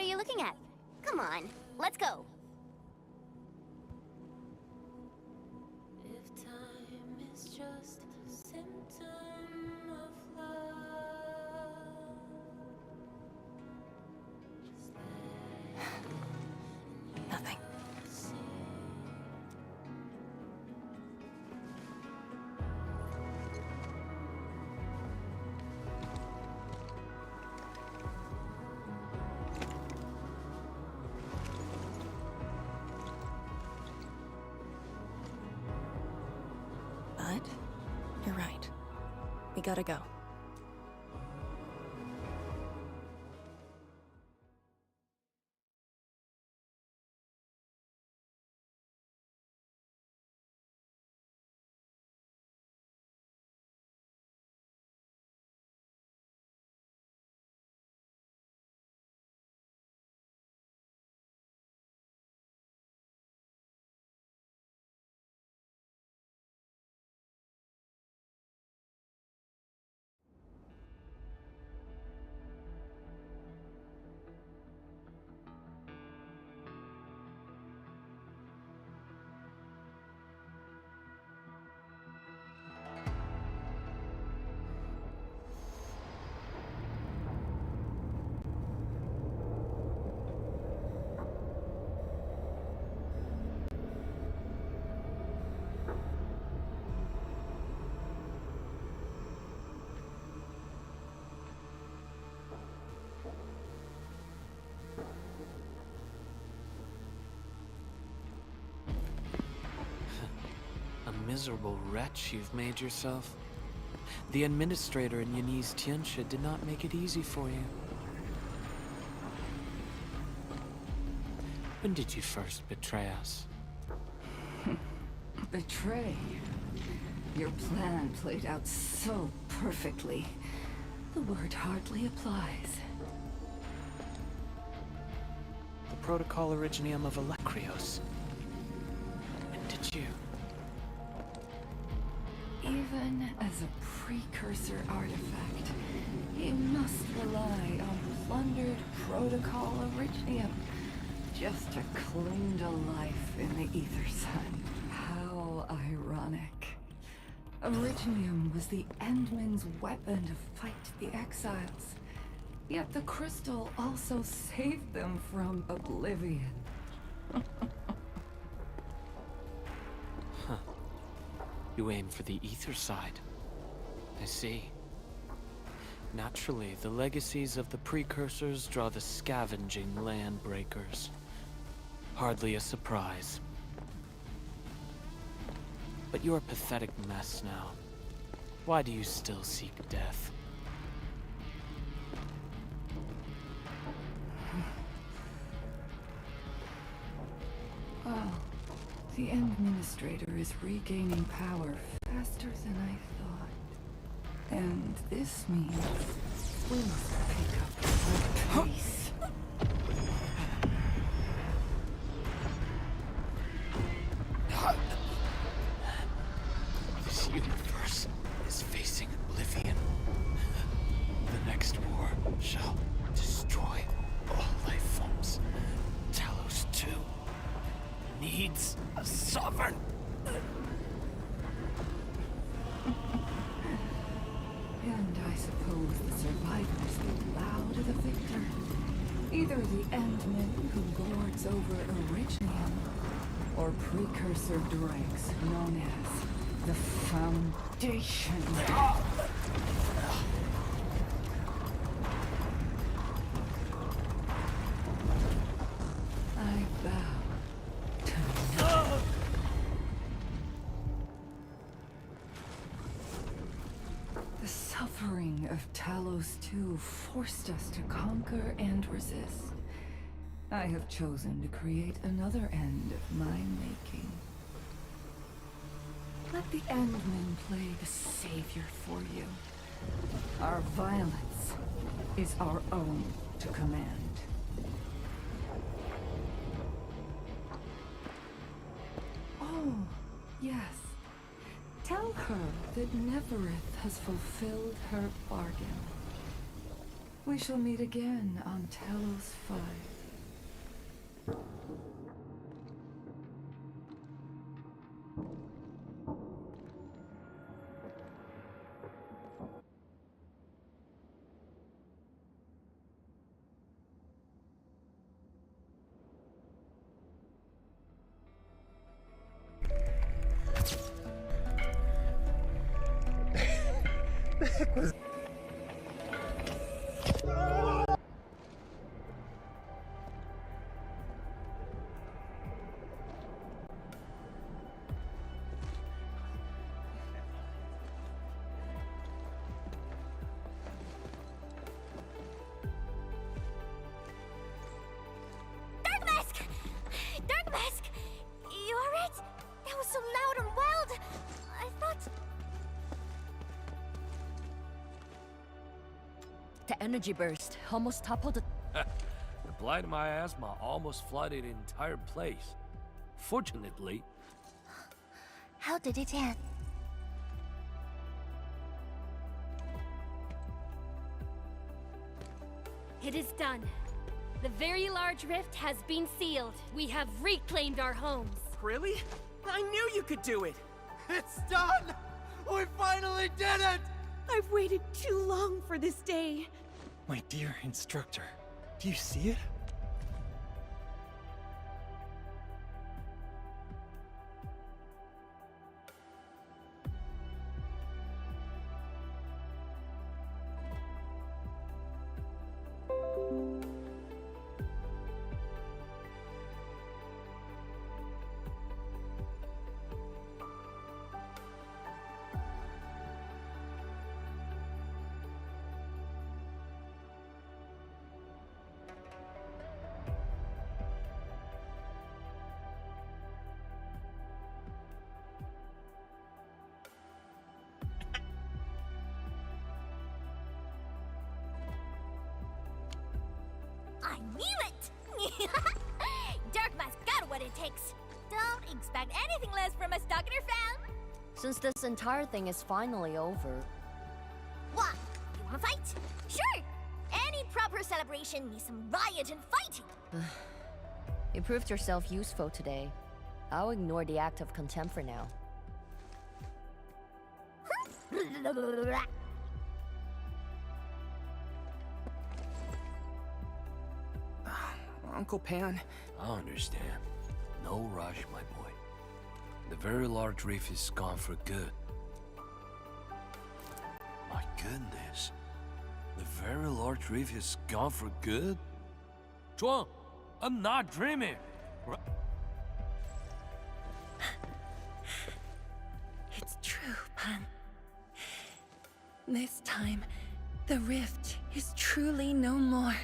are you looking at? Come on, let's go.
If time is just a symptom of love,
Nothing. But you're right. We gotta go.
A miserable wretch you've made yourself. The administrator in Yanni's Tianxia did not make it easy for you. When did you first betray us?
Betray? Your plan played out so perfectly. The word hardly applies.
The Protocol Originium of Electrios. When did you?
Even as a precursor artifact, you must rely on plundered Protocol Originium just to cling to life in the Ether Sun. How ironic. Originium was the Endman's weapon to fight the Exiles. Yet the crystal also saved them from oblivion.
Huh. You aim for the ether side. I see. Naturally, the legacies of the precursors draw the scavenging land breakers. Hardly a surprise. But you're a pathetic mess now. Why do you still seek death?
Well, the Administrator is regaining power faster than I thought. And this means we must pick up our pace.
This universe is facing oblivion. The next war shall destroy all life forms. Talos 2 needs a sovereign.
And I suppose the survivors will bow to the victor. Either the Endman who lords over Originium, or precursor dregs known as the Foundation. I bow to none. The suffering of Talos II forced us to conquer and resist. I have chosen to create another end of my making. Let the Endman play the savior for you. Our violence is our own to command. Oh, yes. Tell her that Neverith has fulfilled her bargain. We shall meet again on Talos 5.
heck was...
Dark Mask! Dark Mask! You alright? That was so loud and wild! I thought...
The energy burst almost toppled the...
The blight of my asthma almost flooded the entire place. Fortunately...
How did it end?
It is done. The very large rift has been sealed. We have reclaimed our homes.
Really? I knew you could do it!
It's done! We finally did it!
I've waited too long for this day.
My dear instructor, do you see it?
I knew it! Dark Mask got what it takes. Don't expect anything less from a Stalker fan.
Since this entire thing is finally over...
What? You wanna fight? Sure! Any proper celebration needs some riot and fighting.
You proved yourself useful today. I'll ignore the act of contempt for now.
Uncle Pan.
I understand. No rush, my boy. The very large reef is gone for good. My goodness. The very large reef is gone for good? Chuang, I'm not dreaming.
It's true, Pan. This time, the rift is truly no more.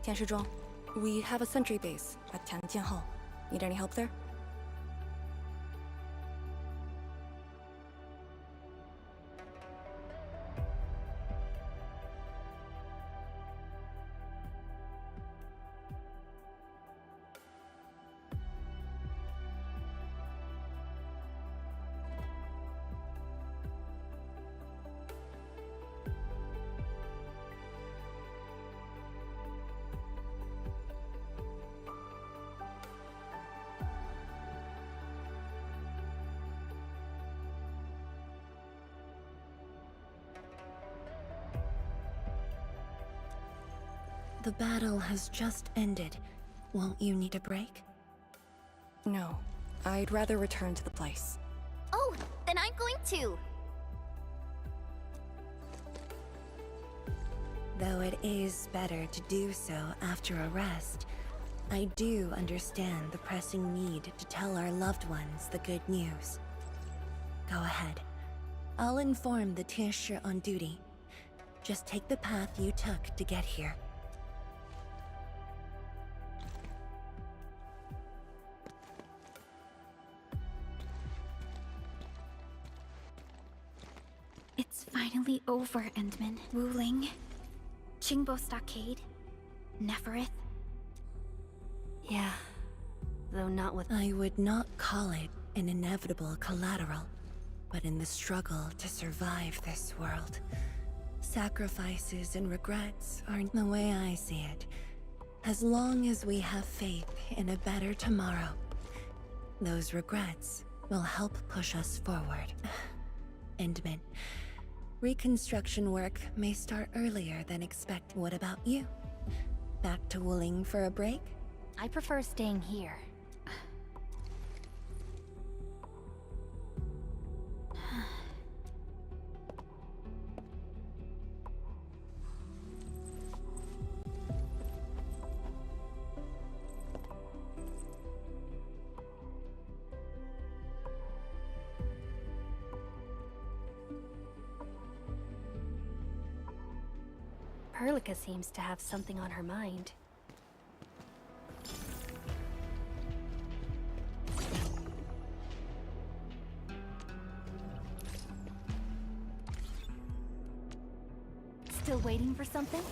Tianshizhuang, we have a sentry base at Tianjianhao. Need any help there?
The battle has just ended. Won't you need a break?
No. I'd rather return to the place.
Oh, then I'm going to.
Though it is better to do so after a rest, I do understand the pressing need to tell our loved ones the good news. Go ahead. I'll inform the Tianshi on duty. Just take the path you took to get here.
It's finally over, Endman. Wuling, Qingbo Stockade, Neferith.
Yeah, though not with...
I would not call it an inevitable collateral, but in the struggle to survive this world, sacrifices and regrets aren't the way I see it. As long as we have faith in a better tomorrow, those regrets will help push us forward. Endman, reconstruction work may start earlier than expected. What about you? Back to Wuling for a break?
I prefer staying here. Perlica seems to have something on her mind. Still waiting for something?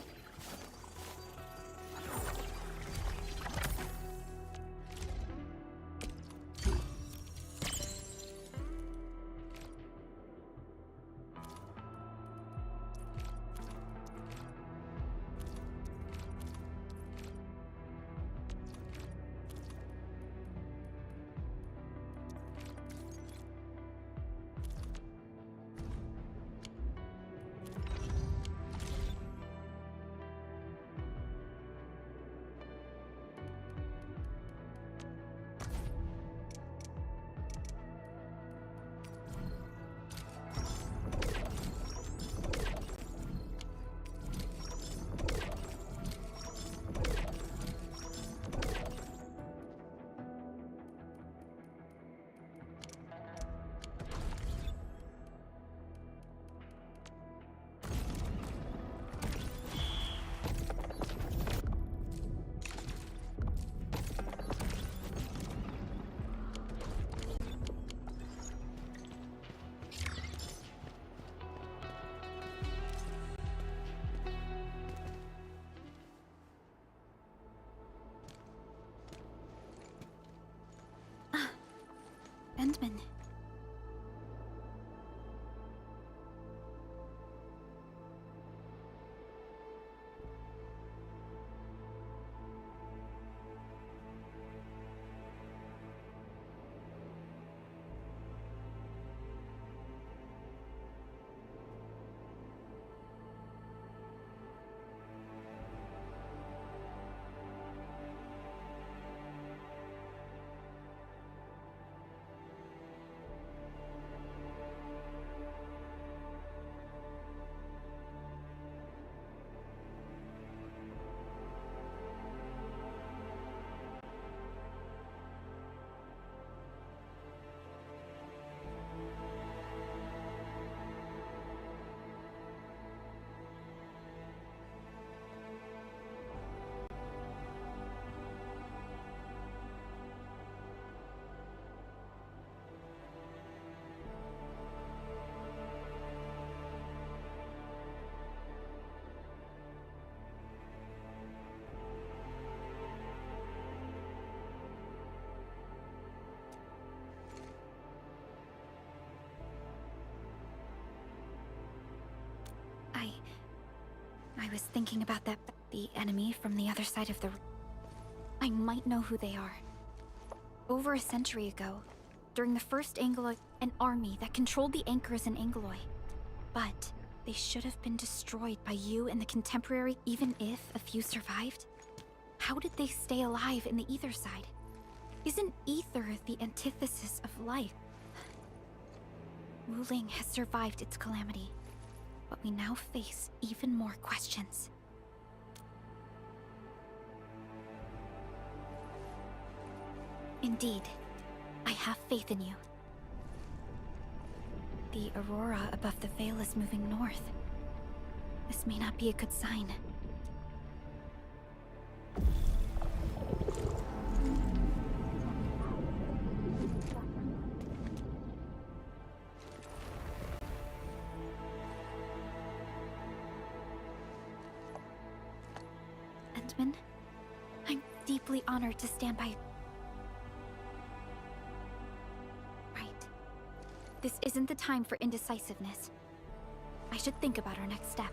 Endman. I was thinking about the enemy from the other side of the... I might know who they are. Over a century ago, during the first Angloy, an army that controlled the anchors in Angloy. But they should have been destroyed by you and the contemporary, even if a few survived. How did they stay alive in the ether side? Isn't ether the antithesis of life? Wuling has survived its calamity, but we now face even more questions. Indeed, I have faith in you. The aurora above the veil is moving north. This may not be a good sign. Endman, I'm deeply honored to stand by... Right. This isn't the time for indecisiveness. I should think about our next step.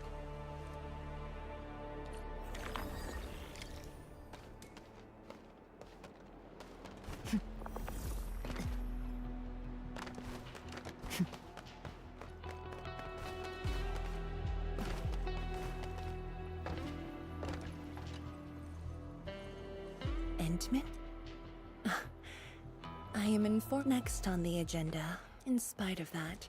Disappointment? I am informed next on the agenda. In spite of that,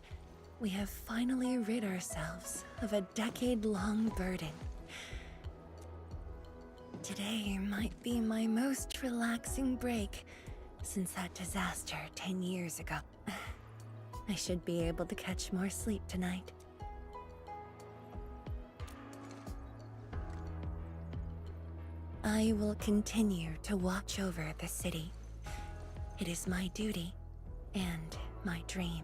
we have finally rid ourselves of a decade-long burden. Today might be my most relaxing break since that disaster 10 years ago. I should be able to catch more sleep tonight. I will continue to watch over the city. It is my duty and my dream.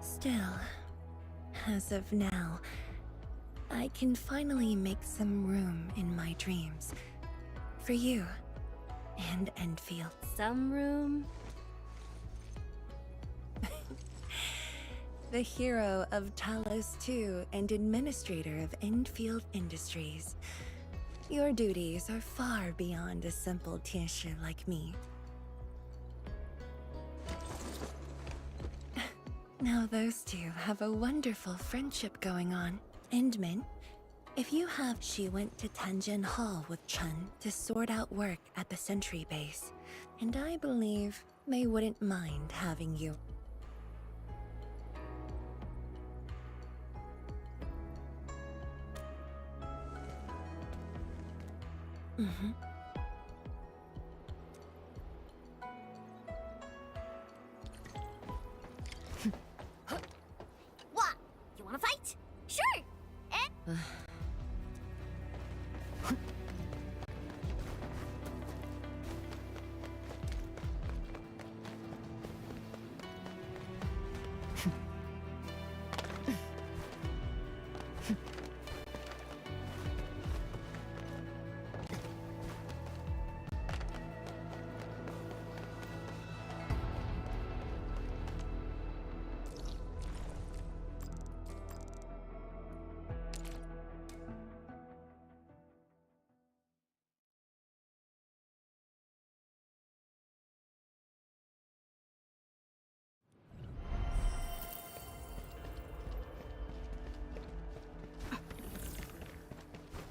Still, as of now, I can finally make some room in my dreams. For you and Enfield.
Some room?
The hero of Talos 2 and administrator of Enfield Industries. Your duties are far beyond a simple Tianshi like me. Now those two have a wonderful friendship going on. Endman, if you have... She went to Tanjin Hall with Chun to sort out work at the Sentry base. And I believe they wouldn't mind having you. Mm-hmm.
What? You wanna fight? Sure! And...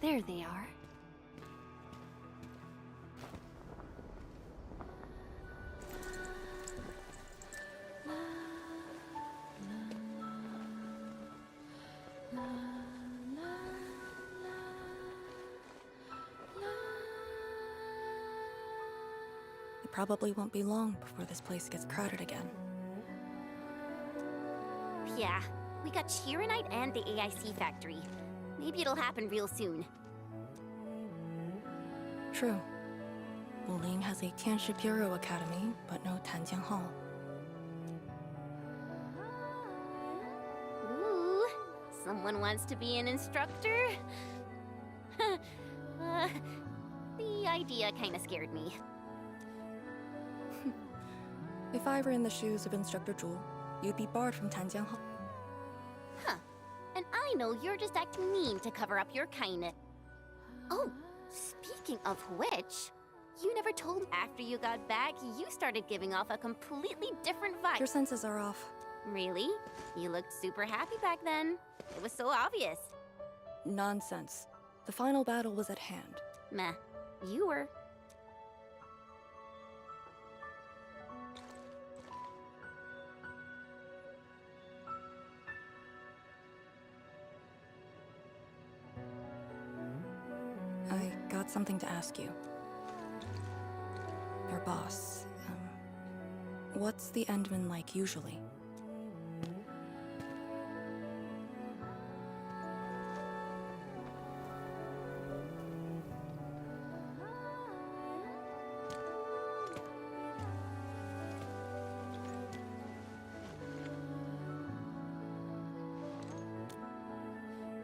There they are.
It probably won't be long before this place gets crowded again.
Yeah, we got Chironite and the AIC factory. Maybe it'll happen real soon.
True. Wuling has a Tianshi Bureau Academy, but no Tanjiang Hall.
Ooh, someone wants to be an instructor? The idea kinda scared me.
If I were in the shoes of Instructor Zhu, you'd be barred from Tanjiang Hall.
Huh. And I know you're just acting mean to cover up your kindness. Oh, speaking of which, You never told me. After you got back, you started giving off a completely different vibe.
Your senses are off.
Really? You looked super happy back then. It was so obvious.
Nonsense. The final battle was at hand.
Meh. You were.
I got something to ask you. Your boss, what's the Endman like usually?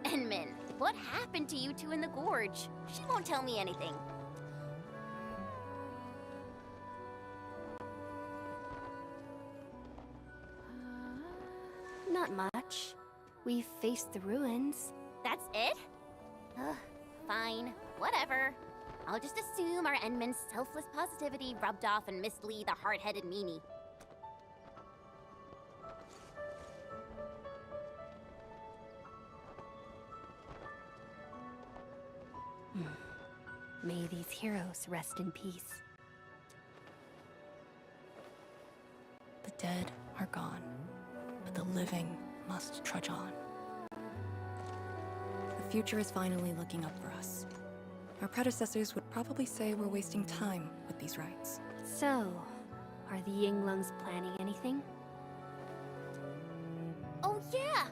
Enmin, what happened to you two in the gorge? She won't tell me anything.
Not much. We faced the ruins.
That's it? Ugh, fine. Whatever. I'll just assume our Enmin's selfless positivity rubbed off on Miss Lee, the hard-headed meanie.
May these heroes rest in peace.
The dead are gone, but the living must trudge on. The future is finally looking up for us. Our predecessors would probably say we're wasting time with these rites.
So, are the Yinglungs planning anything?
Oh yeah!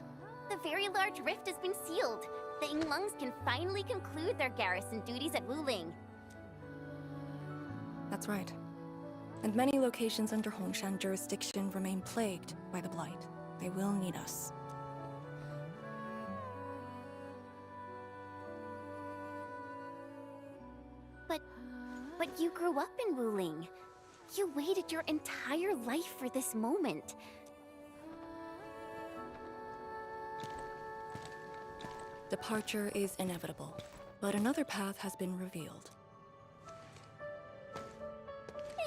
The very large rift has been sealed. The Yinglungs can finally conclude their garrison duties at Wuling.
That's right. And many locations under Hongshan jurisdiction remain plagued by the Blight. They will need us.
But you grew up in Wuling. You waited your entire life for this moment.
Departure is inevitable, but another path has been revealed.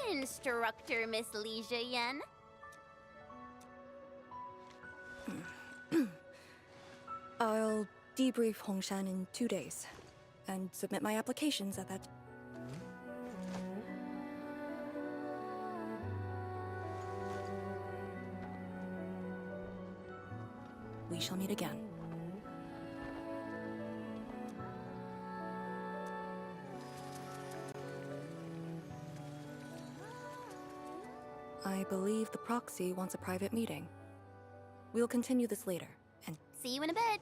Instructor Miss Li Yan.
I'll debrief Hongshan in 2 days, and submit my applications at that. We shall meet again. I believe the proxy wants a private meeting. We'll continue this later, and
see you in a bit.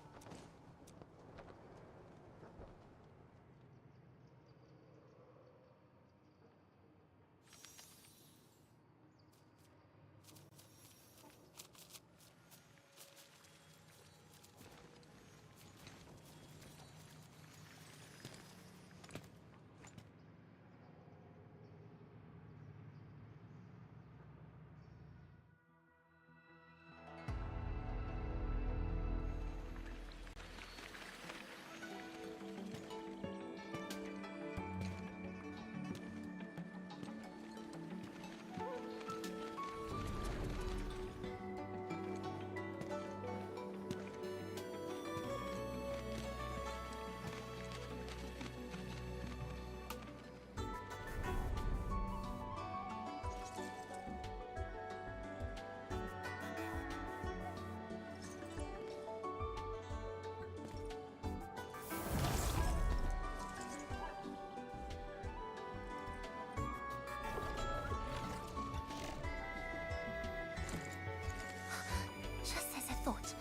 Thought.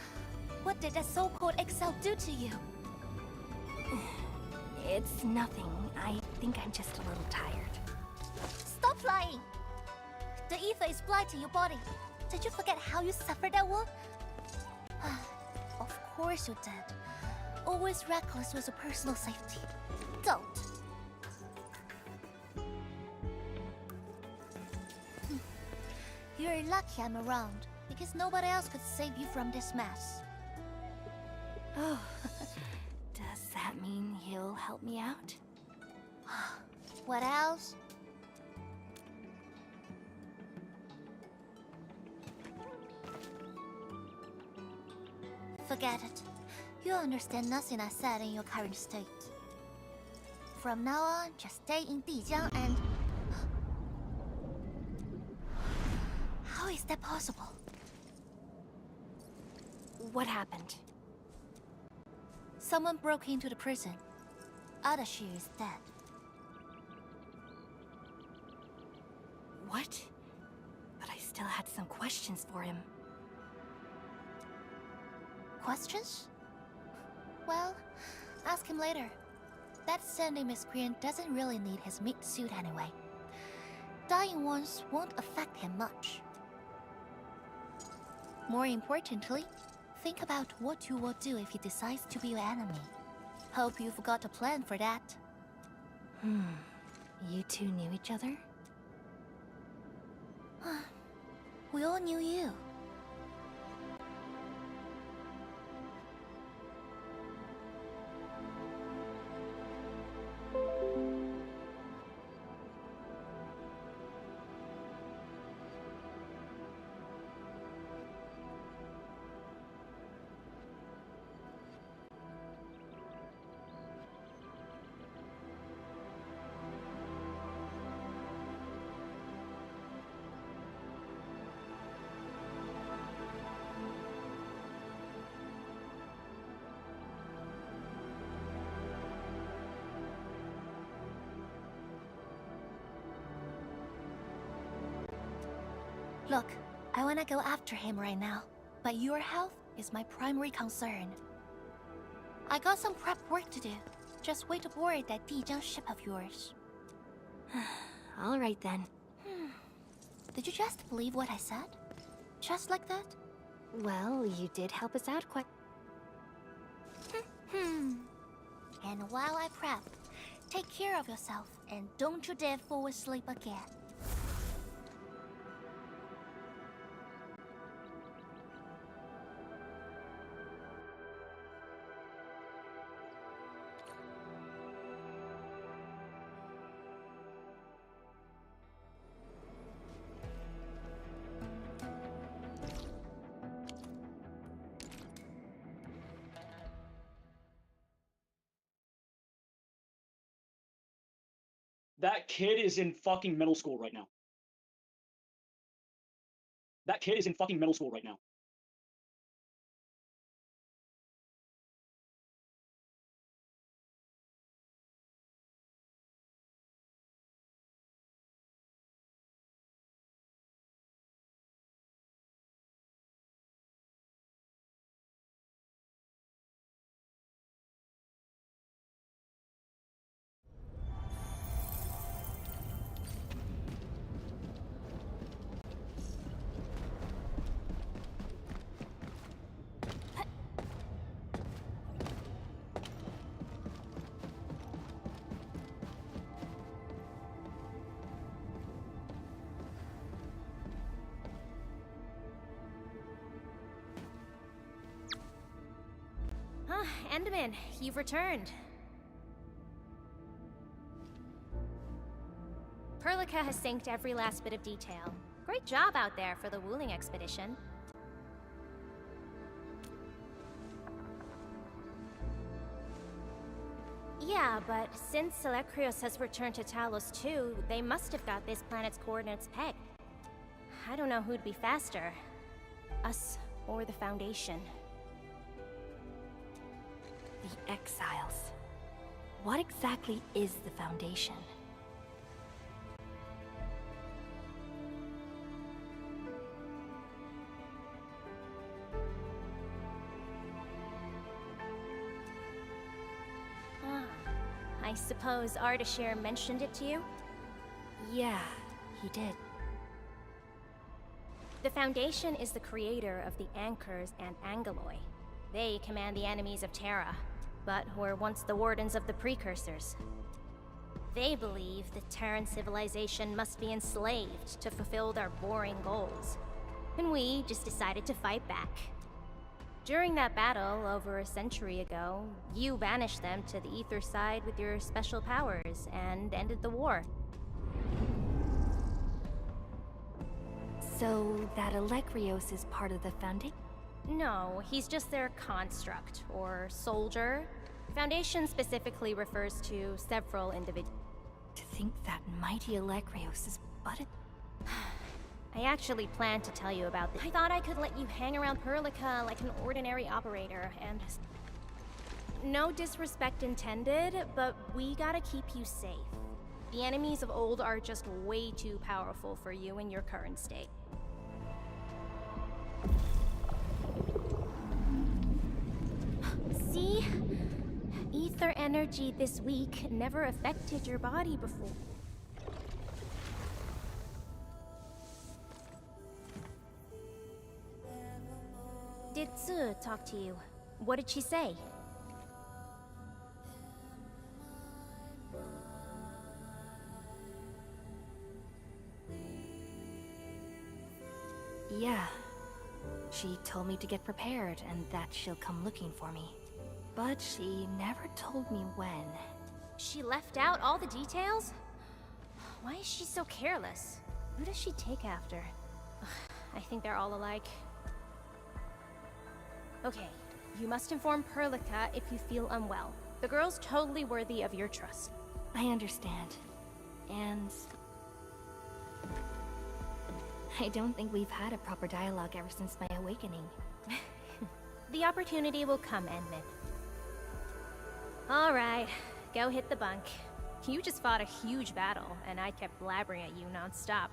What did that so-called Excel do to you?
It's nothing. I think I'm just a little tired.
Stop lying! The ether is blighting your body. Did you forget how you suffered that war? Of course you did. Always reckless with your personal safety. Don't. You're lucky I'm around, because nobody else could save you from this mess.
Oh, does that mean he'll help me out?
What else? Forget it. You'll understand nothing I said in your current state. From now on, just stay in Dijiang and... How is that possible?
What happened?
Someone broke into the prison. Ardashir is dead.
What? But I still had some questions for him.
Questions? Well, ask him later. That sandy miscreant doesn't really need his meat suit anyway. Dying ones won't affect him much. More importantly, think about what you will do if he decides to be your enemy. Hope you've got a plan for that.
You two knew each other?
We all knew you. Look, I wanna go after him right now, but your health is my primary concern. I got some prep work to do. Just wait aboard that Dijiang ship of yours.
All right then.
Did you just believe what I said? Just like that?
Well, you did help us out quite...
And while I prep, take care of yourself and don't you dare fall asleep again.
That kid is in fucking middle school right now. That kid is in fucking middle school right now.
Enderman, you've returned. Perlica has synced every last bit of detail. Great job out there for the Wuling expedition. Yeah, but since Selekrios has returned to Talos too, they must have got this planet's coordinates pegged. I don't know who'd be faster. Us or the Foundation.
The Exiles. What exactly is the Foundation?
I suppose Ardashir mentioned it to you?
Yeah, he did.
The Foundation is the creator of the Anchors and Angeloi. They command the enemies of Terra, but were once the wardens of the Precursors. They believe the Terran civilization must be enslaved to fulfill their boring goals. And we just decided to fight back. During that battle, over a century ago, you banished them to the Ether side with your special powers and ended the war.
So that Alekrios is part of the Foundation?
No, he's just their construct, or soldier. Foundation specifically refers to several individuals.
To think that mighty Alegrios is but a...
I actually planned to tell you about this. I thought I could let you hang around Perlica like an ordinary operator, and... No disrespect intended, but we gotta keep you safe. The enemies of old are just way too powerful for you in your current state. See? Ether energy this week never affected your body before. Did Tsu talk to you? What did she say?
Yeah. She told me to get prepared and that she'll come looking for me. But she never told me when.
She left out all the details? Why is she so careless? Who does she take after? I think they're all alike. Okay, you must inform Perlica if you feel unwell. The girl's totally worthy of your trust.
I understand. And... I don't think we've had a proper dialogue ever since my awakening.
The opportunity will come, Enmin. Alright, go hit the bunk. You just fought a huge battle, and I kept blabbering at you non-stop.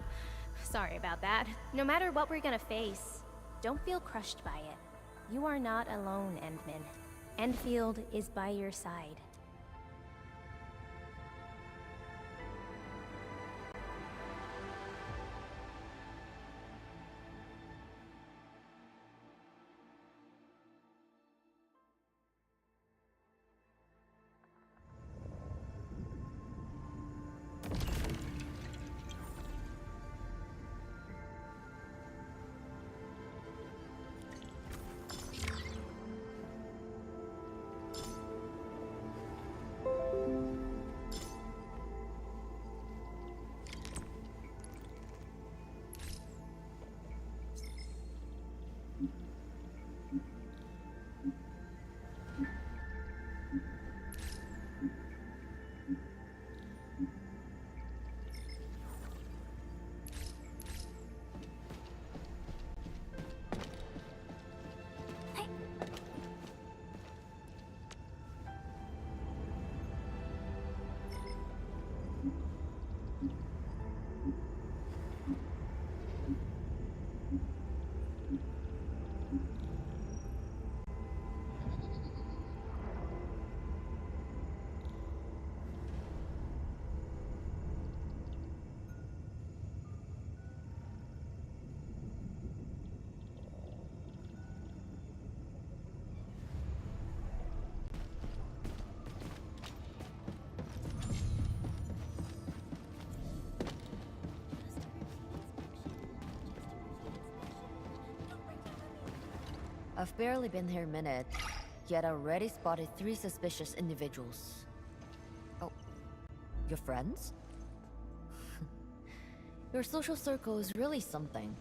Sorry about that. No matter what we're gonna face, don't feel crushed by it. You are not alone, Endman. Enfield is by your side.
I've barely been here a minute, yet I already spotted 3 suspicious individuals. Oh, your friends? Your social circle is really something.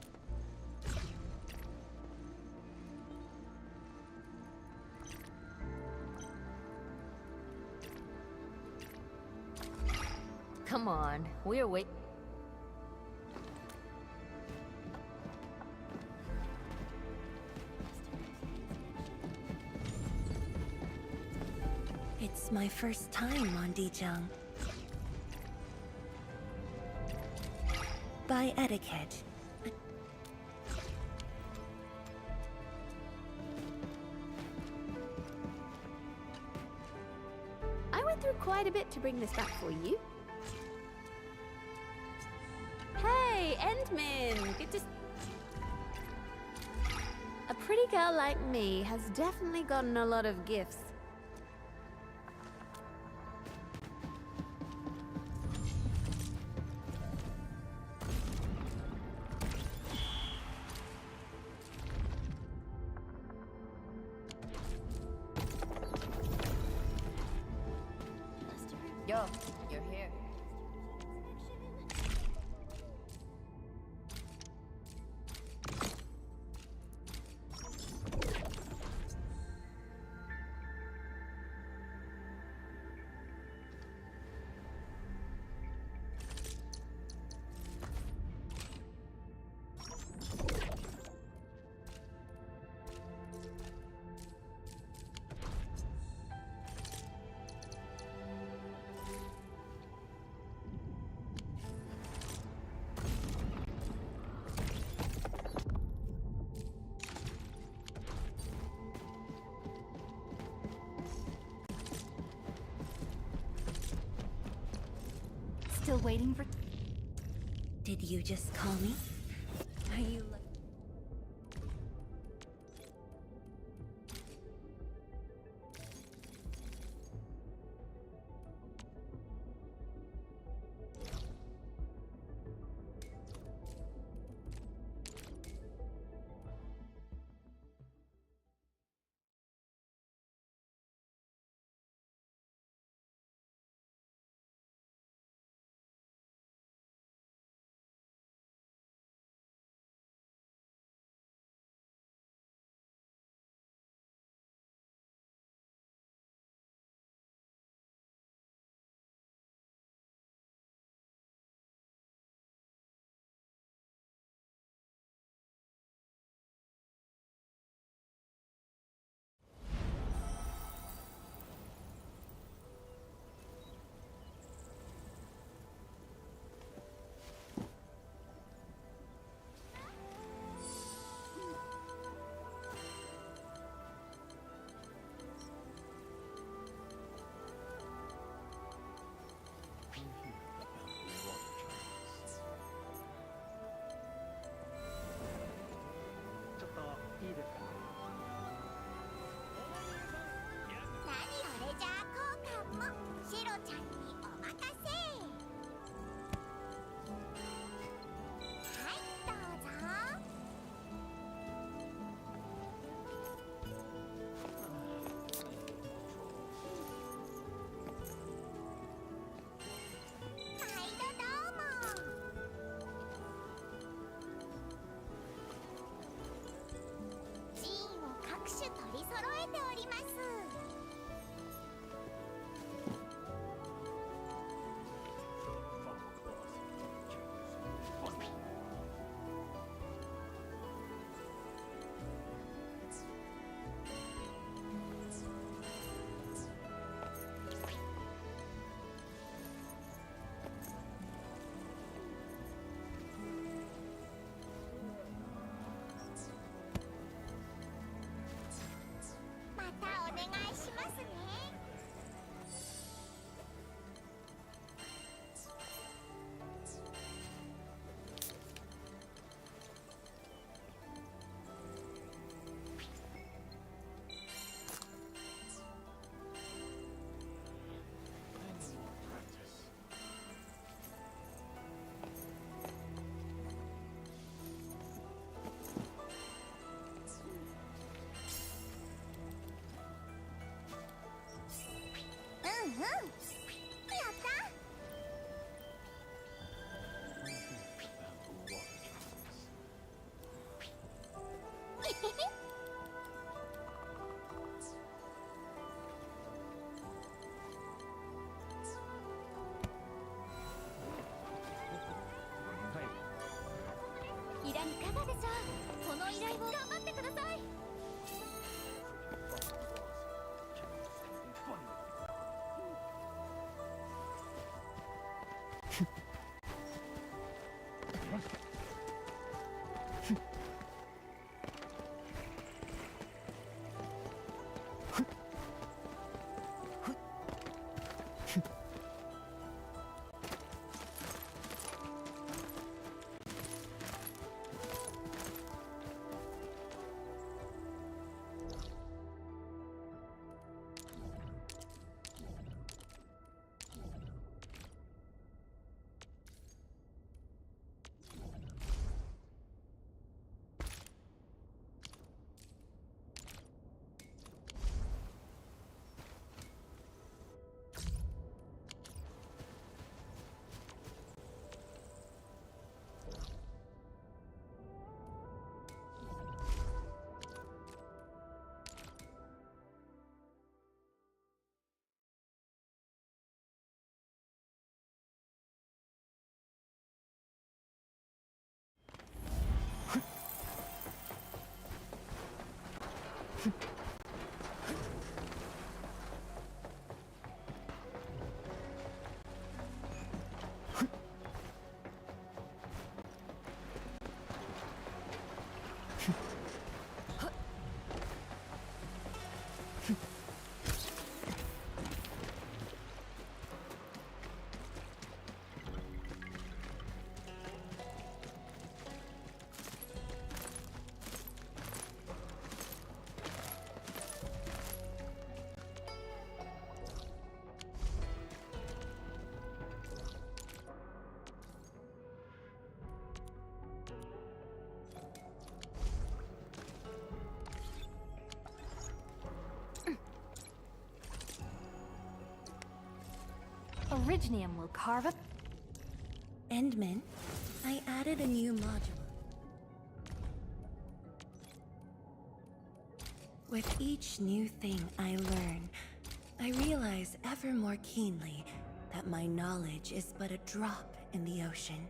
Come on, we're wait.
It's my first time on Dijang. By etiquette,
I went through quite a bit to bring this back for you. Hey, Endman! Good to... A pretty girl like me has definitely gotten a lot of gifts.
Yo, you're here.
Still waiting for...
Did you just call me? Are you...
Originium will carve up.
Endman, I added a new module. With each new thing I learn, I realize ever more keenly that my knowledge is but a drop in the ocean.